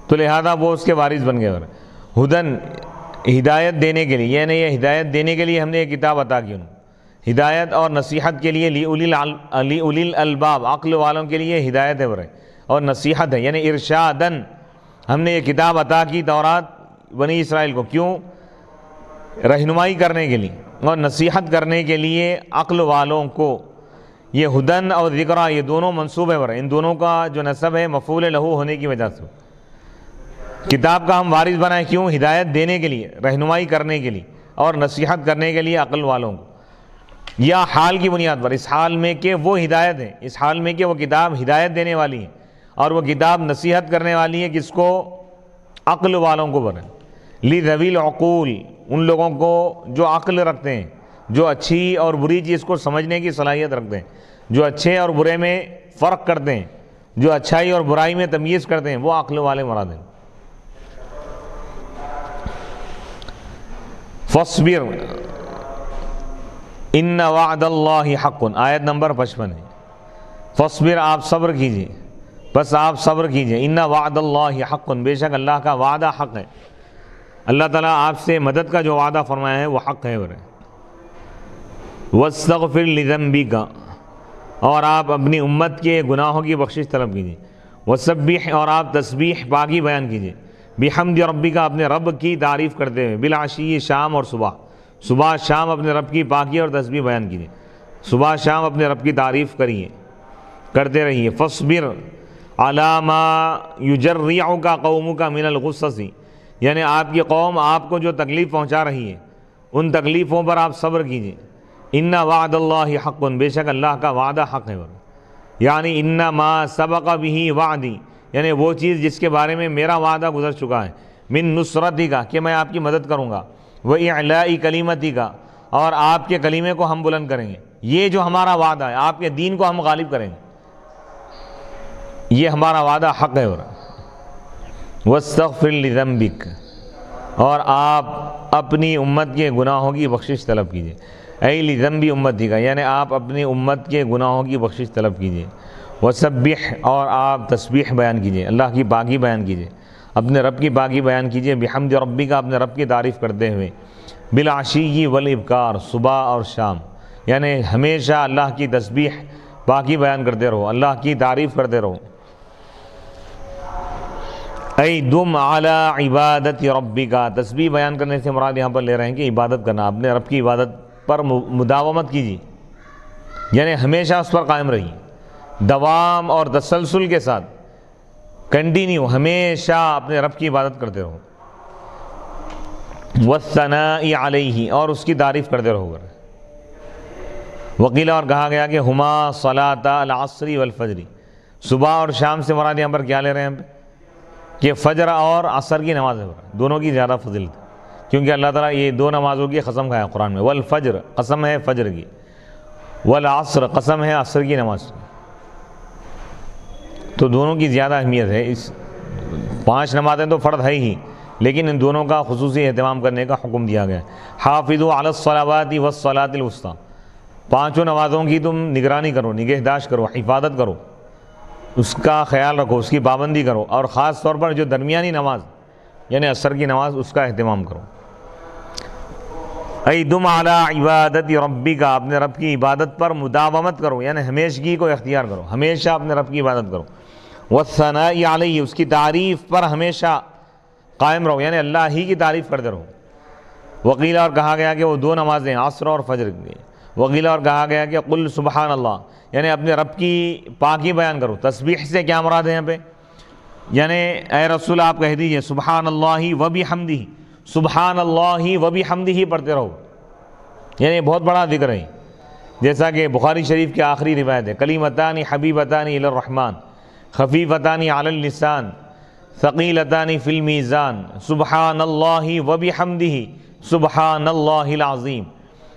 تو لہذا وہ اس کے وارث بن گئے. ہدن, ہدایت دینے کے لیے, یعنی یہ ہدایت دینے کے لیے ہم نے یہ کتاب عطا کی. ہدایت اور نصیحت کے لیے لِأُولِي الْأَلْبَاب, عقل والوں کے لیے ہدایت ہے اور نصیحت ہے, یعنی ارشادن ہم نے یہ کتاب عطا کی تورات بنی اسرائیل کو. کیوں؟ رہنمائی کرنے کے لیے اور نصیحت کرنے کے لیے عقل والوں کو. یہ ہدن اور ذکرہ یہ دونوں منصوب ہے, ان دونوں کا جو نسب ہے مفعول لہو ہونے کی وجہ سے. کتاب کا ہم وارث بنائے, کیوں؟ ہدایت دینے کے لیے, رہنمائی کرنے کے لیے اور نصیحت کرنے کے لیے عقل والوں کو. یا حال کی بنیاد پر, اس حال میں کہ وہ ہدایت ہے, اس حال میں کہ وہ کتاب ہدایت دینے والی ہے اور وہ کتاب نصیحت کرنے والی ہے. کس کو؟ عقل والوں کو بنے. لِذَوِي الْعُقُولِ, ان لوگوں کو جو عقل رکھتے ہیں, جو اچھی اور بری چیز کو سمجھنے کی صلاحیت رکھتے ہیں, جو اچھے اور برے میں فرق کرتے ہیں, جو اچھائی اور برائی میں تمیز کرتے ہیں, وہ عقل والے مراد ہیں. فَاصْبِرْ ان وعد اللہ حق, آیت نمبر 55 ہے. فاصبر, آپ صبر کیجئے, بس آپ صبر کیجئے. ان وعد اللہ حق, بے شک اللہ کا وعدہ حق ہے. اللہ تعالیٰ آپ سے مدد کا جو وعدہ فرمایا ہے وہ حق ہے. واستغفر لذنبک, اور آپ اپنی امت کے گناہوں کی بخشش طلب کیجئے. وسبح, اور آپ تسبیح پاکی بیان کیجئے. بحمد ربک, اپنے رب کی تعریف کرتے ہوئے. بالعشی, شام اور صبح, صبح شام اپنے رب کی پاکی اور تسبیح بیان کیجیے. صبح شام اپنے رب کی تعریف کریے, کرتے رہیے. فاصبر علی ما یجرعک قومک من الغصص, یعنی آپ کی قوم آپ کو جو تکلیف پہنچا رہی ہے ان تکلیفوں پر آپ صبر کیجیے. ان وعد اللہ حق, بے شک اللہ کا وعدہ حق ہے. یعنی ان ما سبق به وعدی, یعنی وہ چیز جس کے بارے میں میرا وعدہ گزر چکا ہے. من نصرتی کا, کہ میں آپ کی مدد کروں گا. وَإِعْلَاءِ كَلِمَتِكَ, اور آپ کے کلمے کو ہم بلند کریں گے. یہ جو ہمارا وعدہ ہے, آپ کے دین کو ہم غالب کریں گے, یہ ہمارا وعدہ حق ہے. وَاسْتَغْفِرْ لِذَنبِكَ, اور آپ اپنی امت کے گناہوں کی بخشش طلب کیجیے. اے لذنبی امتی کا, یعنی آپ اپنی امت کے گناہوں کی بخشش طلب کیجیے. وسبح, اور آپ تسبیح بیان کیجیے, اللہ کی پاکی بیان کیجیے, اپنے رب کی پاکی بیان کیجیے. بحمد ربک, اپنے رب کی تعریف کرتے ہوئے. بالعشی والابکار, صبح اور شام, یعنی ہمیشہ اللہ کی تسبیح پاکی بیان کرتے رہو, اللہ کی تعریف کرتے رہو. ای دم علی عبادت ربک, تسبیح بیان کرنے سے مراد یہاں پر لے رہے ہیں کہ عبادت کرنا, اپنے رب کی عبادت پر مداومت کیجیے, یعنی ہمیشہ اس پر قائم رہیے, دوام اور تسلسل کے ساتھ, کنٹینیو, ہمیشہ اپنے رب کی عبادت کرتے رہو. والثناء علیہ, اور اس کی تعریف کرتے رہو. وقیل, اور کہا گیا کہ ہما صلاۃ العصر والفجر, صبح اور شام سے مراد یہاں پر کیا لے رہے ہیں ہم کہ فجر اور عصر کی نماز ہے, دونوں کی زیادہ فضیلت, کیونکہ اللہ تعالیٰ یہ 2 نمازوں کی قسم کھایا قرآن میں. والفجر, قسم ہے فجر کی. والعصر, قسم ہے عصر کی نماز. تو دونوں کی زیادہ اہمیت ہے. اس 5 نمازیں تو فرض ہے ہی, لیکن ان دونوں کا خصوصی اہتمام کرنے کا حکم دیا گیا ہے۔ حافظوا علی الصلوات والصلاۃ الوسطیٰ، پانچوں نمازوں کی تم نگرانی کرو، نگہداشت کرو، حفاظت کرو، اس کا خیال رکھو، اس کی پابندی کرو، اور خاص طور پر جو درمیانی نماز یعنی عصر کی نماز، اس کا اہتمام کرو۔ ایدم علی عبادت ربک، اپنے رب کی عبادت پر مداومت کرو، یعنی ہمیشگی کو اختیار کرو، ہمیشہ اپنے رب کی عبادت کرو۔ والثناء علیہ، اس کی تعریف پر ہمیشہ قائم رہو، یعنی اللہ ہی کی تعریف کرتے رہو۔ وقیل، اور کہا گیا کہ وہ دو نمازیں عصر اور فجر کی۔ وقیل، اور کہا گیا کہ قل سبحان اللہ، یعنی اپنے رب کی پاکی بیان کرو۔ تسبیح سے کیا مراد ہے یہاں پہ؟ یعنی اے رسول آپ کہہ دیجئے سبحان اللہ و بحمدہ، سبحان اللہ و بحمدہ پڑھتے رہو، یعنی بہت بڑا ذکر ہے، جیسا کہ بخاری شریف کی آخری روایت ہے، کلیمتان حبیبتان الی الرحمن خفیفتان علی اللسان ثقیلتان فی المیزان سبحان اللہ و بحمدہ سبحان اللہ العظیم،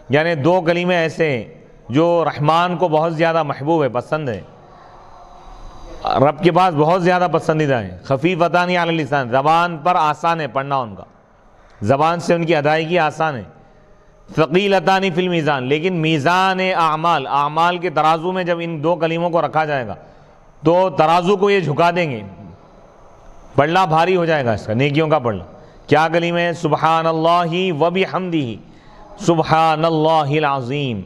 یعنی دو کلمے ایسے ہیں جو رحمان کو بہت زیادہ محبوب ہے، پسند ہے، رب کے پاس بہت زیادہ پسندیدہ ہیں۔ خفیفتان علی اللسان، زبان پر آسان ہے پڑھنا، ان کا زبان سے ان کی ادائیگی آسان ہے۔ ثقیلتان فی المیزان، لیکن میزان اعمال کے ترازو میں جب ان دو کلموں کو رکھا جائے گا تو ترازو کو یہ جھکا دیں گے، پڑھنا بھاری ہو جائے گا اس کا، نیکیوں کا پڑھنا۔ کیا کلمے ہیں؟ سبحان اللہ و بحمدہ سبحان اللہ العظیم،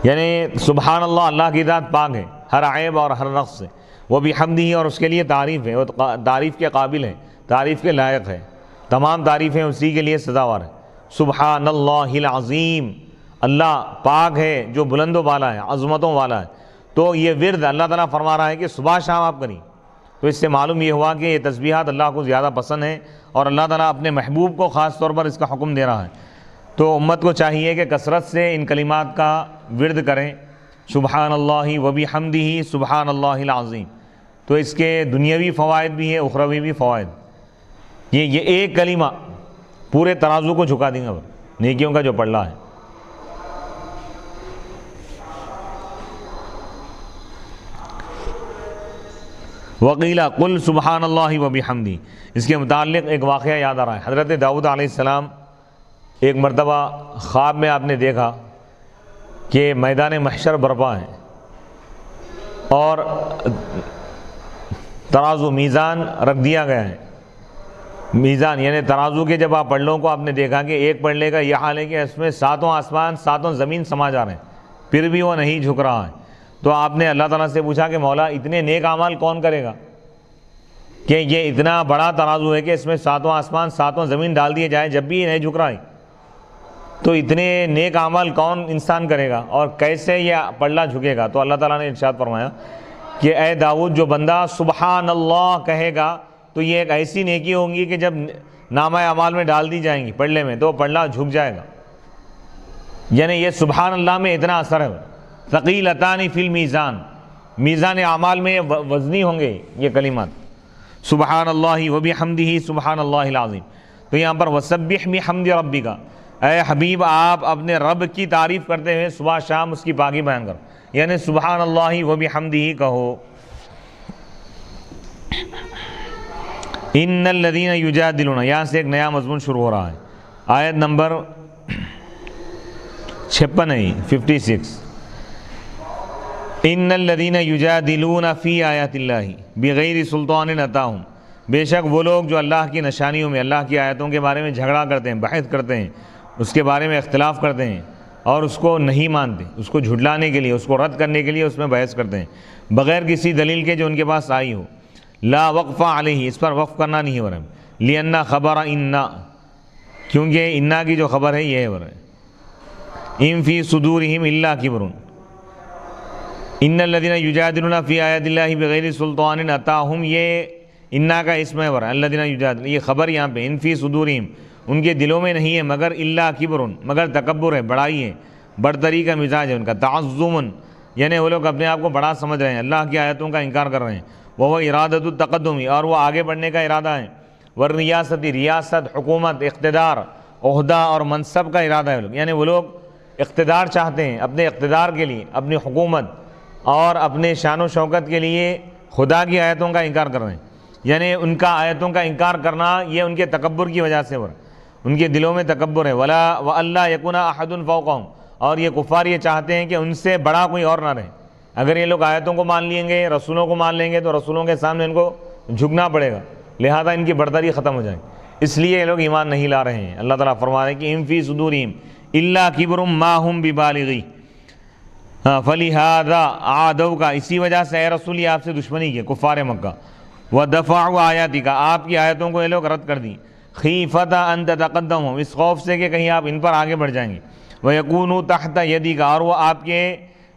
یعنی سبحان اللہ، اللہ کی ذات پاک ہے ہر عیب اور ہر نقص سے، وہ بحمدہ، اور اس کے لیے تعریف ہے، وہ تعریف کے قابل ہے، تعریف کے لائق ہے، تمام تعریفیں اسی کے لیے سزاوار ہے۔ سبحان اللہ العظیم، اللہ پاک ہے جو بلند و بالا ہے، عظمتوں والا ہے۔ تو یہ ورد اللہ تعالیٰ فرما رہا ہے کہ صبح شام آپ کریں، تو اس سے معلوم یہ ہوا کہ یہ تسبیحات اللہ کو زیادہ پسند ہیں، اور اللہ تعالیٰ اپنے محبوب کو خاص طور پر اس کا حکم دے رہا ہے۔ تو امت کو چاہیے کہ کثرت سے ان کلمات کا ورد کریں، سبحان اللہ و بحمدہ سبحان اللہ العظیم۔ تو اس کے دنیاوی فوائد بھی ہیں، اخروی بھی فوائد۔ یہ ایک کلمہ پورے ترازو کو جھکا دیں گا نیکیوں کا جو پڑھ رہا ہے۔ وقیل قل سبحان اللہ و بحمدہ، اس کے متعلق ایک واقعہ یاد آ رہا ہے۔ حضرت داؤد علیہ السلام ایک مرتبہ خواب میں آپ نے دیکھا کہ میدان محشر برپا ہے اور ترازو میزان رکھ دیا گیا ہے۔ میزان یعنی ترازو کے جب آپ پلڑوں کو آپ نے دیکھا کہ ایک پلڑے کا یہ حال ہے کہ اس میں ساتوں آسمان ساتوں زمین سما جا رہے ہیں، پھر بھی وہ نہیں جھک رہا ہے۔ تو آپ نے اللہ تعالیٰ سے پوچھا کہ مولا اتنے نیک اعمال کون کرے گا کہ یہ اتنا بڑا ترازو ہے کہ اس میں ساتوں آسمان ساتوں زمین ڈال دیے جائیں جب بھی یہ نہیں جھک رہا ہے، تو اتنے نیک اعمال کون انسان کرے گا اور کیسے یہ پلڑا جھکے گا؟ تو اللہ تعالیٰ نے ارشاد فرمایا کہ اے داؤد، جو بندہ سبحان اللہ کہے گا تو یہ ایک ایسی نیکی ہوگی کہ جب نامہ اعمال میں ڈال دی جائیں گی پلڑے میں تو پلڑا جھک جائے گا، یعنی یہ سبحان اللہ میں اتنا اثر ہے۔ ثقیلتان فی المیزان، میزان اعمال میں وزنی ہوں گے یہ کلمات، سبحان اللہ و بحمدہ سبحان اللہ العظیم۔ تو یہاں پر وسبح بحمد ربک، اے حبیب آپ اپنے رب کی تعریف کرتے ہوئے صبح شام اس کی پاکی بیان کرو، یعنی سبحان اللہ و بحمدہ کہو۔ ان الذین یجادلون، یہاں سے ایک نیا مضمون شروع ہو رہا ہے، آیت نمبر 56 ہے، 56۔ ان الذین یجادلون فی آیات اللہ بغیر سلطان اتاہم، بے شک وہ لوگ جو اللہ کی نشانیوں میں، اللہ کی آیتوں کے بارے میں جھگڑا کرتے ہیں، بحث کرتے ہیں، اس کے بارے میں اختلاف کرتے ہیں اور اس کو نہیں مانتے، اس کو جھٹلانے کے لیے، اس کو رد کرنے کے لیے اس میں بحث کرتے ہیں بغیر کسی دلیل کے جو ان کے پاس آئی ہو۔ لا وقف علیہ، اس پر وقف کرنا نہیں ہو رہا ہے۔ لِأَنَّ خبر انا، کیونکہ انا کی جو خبر ہے یہ ہے ان فی صدورہم الا کبر، ان الذین یجادلون فی آیات اللہ بغیر سلطان اتاہم، یہ انا کا اسم ہے الذین یجادلون، یہ خبر یہاں پہ ان فی صدورہم، ان کے دلوں میں نہیں ہے مگر الا کبر، مگر تکبر ہے، بڑائی ہے، برتری کا مزاج ہے ان کا، تعظم یعنی وہ لوگ اپنے آپ کو بڑا سمجھ رہے ہیں، اللہ کی آیتوں کا انکار کر رہے ہیں، وہ ارادت التقدم، اور وہ آگے بڑھنے کا ارادہ ہے، والریاست، ریاست، حکومت، اقتدار، عہدہ اور منصب کا ارادہ ہے، یعنی وہ لوگ اقتدار چاہتے ہیں، اپنے اقتدار کے لیے، اپنی حکومت اور اپنے شان و شوکت کے لیے خدا کی آیتوں کا انکار کر رہے ہیں۔ یعنی ان کا آیتوں کا انکار کرنا یہ ان کے تکبر کی وجہ سے ہو رہا ہے، ان کے دلوں میں تکبر ہے. ولا وَأَلَّا يَكُونَ أَحَدٌ فَوْقَهُمْ، اور یہ کفار یہ چاہتے ہیں کہ ان سے بڑا کوئی اور نہ رہے. اگر یہ لوگ آیتوں کو مان لیں گے، رسولوں کو مان لیں گے، تو رسولوں کے سامنے ان کو جھکنا پڑے گا، لہذا ان کی برتری ختم ہو جائے گی. اس لیے یہ لوگ ایمان نہیں لا رہے ہیں. اللہ تعالیٰ فرما رہے ہیں کہ اِن فِي صُدُورِهِمْ إِلَّا كِبْرٌ مَّا هُمْ بِبَالِغِيهِ فَلِهَٰذَا عَادَوْكَ، اسی وجہ سے اے رسول یہ آپ سے دشمنی کی کفار مکہ. وَدَفَعُوا آیَاتِکَ، آپ کی آیتوں کو یہ لوگ رد کر دیں. خِیفَةَ أَن تَتَقَدَّمُوا، اس خوف سے کہ کہیں آپ ان پر آگے بڑھ جائیں گے. وَيَكُونُوا تَحْتَ يَدِكَ، اور وہ آپ کے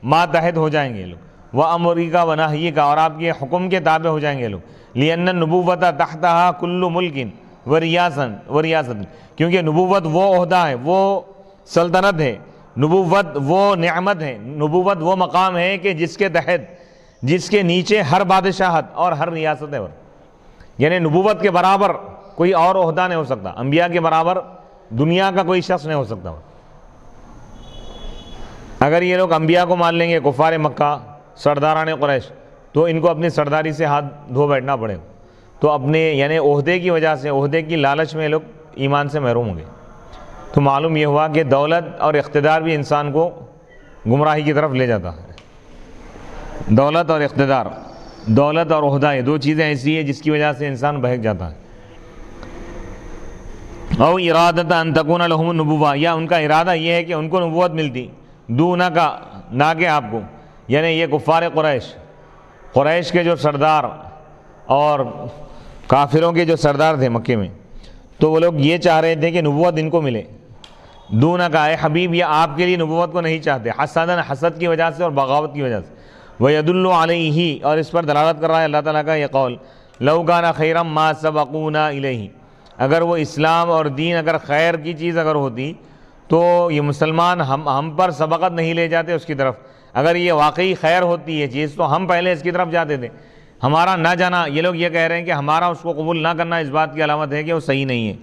ماتحت ہو جائیں گے لوگ. وَأَمْرِكَ وَنَهْيِكَ، اور آپ کے حکم کے تابع ہو جائیں گے لوگ. لِأَنَّ النُّبُوَّةَ تَحْتَهَا كُلُّ مُلْكٍ وَرِيَاسَةٍ، کیونکہ نبوت وہ عہدہ ہے، وہ سلطنت ہے، نبوت وہ نعمت ہے، نبوت وہ مقام ہے کہ جس کے تحت، جس کے نیچے ہر بادشاہت اور ہر ریاست ہے. یعنی نبوت کے برابر کوئی اور عہدہ نہیں ہو سکتا، انبیاء کے برابر دنیا کا کوئی شخص نہیں ہو سکتا. اگر یہ لوگ انبیاء کو مان لیں گے کفار مکہ سرداران قریش، تو ان کو اپنی سرداری سے ہاتھ دھو بیٹھنا پڑے گا. تو اپنے یعنی عہدے کی وجہ سے، عہدے کی لالچ میں لوگ ایمان سے محروم ہوں گے. تو معلوم یہ ہوا کہ دولت اور اقتدار بھی انسان کو گمراہی کی طرف لے جاتا ہے. دولت اور اقتدار، دولت اور عہدہ، یہ دو چیزیں ایسی ہیں جس کی وجہ سے انسان بہک جاتا ہے. او ارادت ان تکون لہم النبوہ، یا ان کا ارادہ یہ ہے کہ ان کو نبوت ملتی. دونہ کا، نہ کہ آپ کو. یعنی یہ کفار قریش کے جو سردار اور کافروں کے جو سردار تھے مکے میں، تو وہ لوگ یہ چاہ رہے تھے کہ نبوت ان کو ملے. دونہ کا، اے حبیب یہ آپ کے لیے نبوت کو نہیں چاہتے، حسداً، حسد کی وجہ سے اور بغاوت کی وجہ سے. وَيَدُلُّ عَلَيْهِ، اور اس پر دلالت کر رہا ہے اللہ تعالیٰ کا یہ قول، لَوْ كَانَ خَيْرًا مَا سَبَقُونَا إِلَيْهِ، اگر وہ اسلام اور دین اگر خیر کی چیز اگر ہوتی تو یہ مسلمان ہم پر سبقت نہیں لے جاتے اس کی طرف. اگر یہ واقعی خیر ہوتی ہے چیز تو ہم پہلے اس کی طرف جاتے تھے. ہمارا نہ جانا، یہ لوگ یہ کہہ رہے ہیں کہ ہمارا اس کو قبول نہ کرنا اس بات کی علامت ہے کہ وہ صحیح نہیں ہے.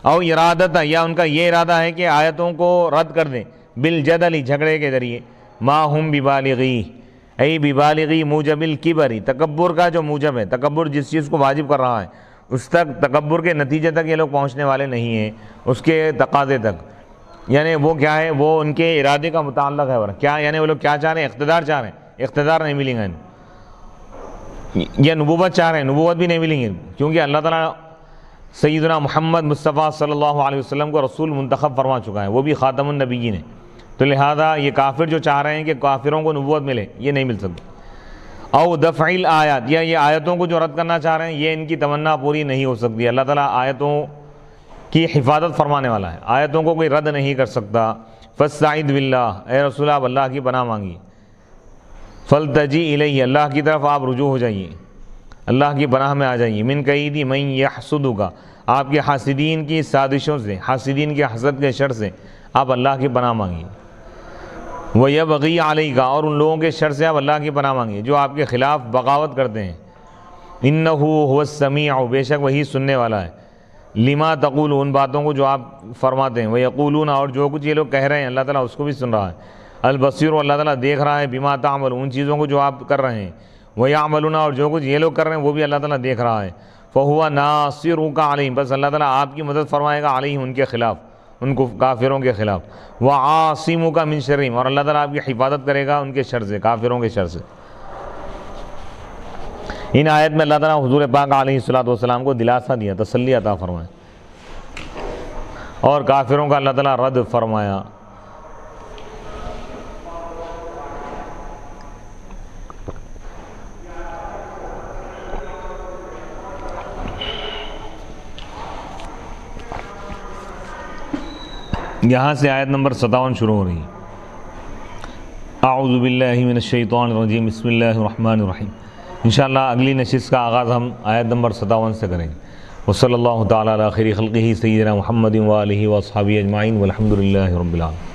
او ارادت، یا ان کا یہ ارادہ ہے کہ آیتوں کو رد کر دیں، بالجدل، جھگڑے کے ذریعے. ما ہم ببالغی، ای ببالغی موجب الکبر، تکبر کا جو موجب ہے، تکبر جس چیز کو واجب کر رہا ہے اس تک، تکبر کے نتیجے تک یہ لوگ پہنچنے والے نہیں ہیں، اس کے تقاضے تک. یعنی وہ کیا ہے، وہ ان کے ارادے کا متعلق ہے. اور کیا یعنی وہ لوگ کیا چاہ رہے ہیں؟ اقتدار چاہ رہے ہیں، اقتدار نہیں ملیں گا ان. یا نبوت چاہ رہے ہیں، نبوت بھی نہیں ملیں گے، کیونکہ اللہ تعالیٰ سیدنا محمد مصطفیٰ صلی اللہ علیہ وسلم کو رسول منتخب فرما چکا ہے، وہ بھی خاتم النبیین ہے. تو لہذا یہ کافر جو چاہ رہے ہیں کہ کافروں کو نبوت ملے، یہ نہیں مل سکتی. او دفع الآیات، یا یہ آیتوں کو جو رد کرنا چاہ رہے ہیں، یہ ان کی تمنا پوری نہیں ہو سکتی. اللہ تعالیٰ آیتوں کی حفاظت فرمانے والا ہے، آیتوں کو کوئی رد نہیں کر سکتا. فاستعذ باللہ، اے رسول آپ اللہ کی پناہ مانگیے. فلتجی الیہ، اللہ کی طرف آپ رجوع ہو جائیے، اللہ کی پناہ میں آ جائیے. من کید من یحسدک، آپ کے حاسدین کی سازشوں سے، حاسدین کے حسد کے شر سے آپ اللہ کی پناہ مانگیے. وَيَبْغِي عَلَيْكَ، اور ان لوگوں کے شر سے آپ اللہ کی پناہ مانگیے جو آپ کے خلاف بغاوت کرتے ہیں. اِنَّهُ هُوَ السَّمِيعُ، بے شک وہی سننے والا ہے. لما تقول، ان باتوں کو جو آپ فرماتے ہیں. وَيَقُولُونَ، اور جو کچھ یہ لوگ کہہ رہے ہیں اللہ تعالیٰ اس کو بھی سن رہا ہے. البصیر، اللہ تعالیٰ دیکھ رہا ہے. بما تعملون، ان چیزوں کو جو آپ کر رہے ہیں. وَيَعْمَلُونَ، اور جو کچھ یہ لوگ کر رہے ہیں وہ بھی اللہ تعالیٰ دیکھ رہا ہے. فَهُوَ نَاصِرُكَ عَلَيْهِمْ، بس اللہ تعالیٰ آپ کی مدد فرمائے گا علیہم، ان کے خلاف، ان کو کافروں کے خلاف. وَعَاصِمُكَ مِنْ شَرِّهِمْ، اور اللہ تعالیٰ آپ کی حفاظت کرے گا ان کے شر سے، کافروں کے شر سے. ان آیت میں اللہ تعالیٰ حضور پاک علیہ الصلوۃ والسلام کو دلاسا دیا، تسلی عطا فرمایا، اور کافروں کا اللہ تعالیٰ رد فرمایا. یہاں سے آیت نمبر 57 شروع ہو رہی ہے. اعوذ باللہ من الشیطان الرجیم، بسم اللہ الرحمن الرحیم. انشاءاللہ اگلی نشست کا آغاز ہم آیت نمبر 57 سے کریں گے. وصلی اللہ تعالیٰ علی خیر خلقہ سیدنا محمد وآلہ واصحابہ اجمعین والحمد للہ رب العالمین.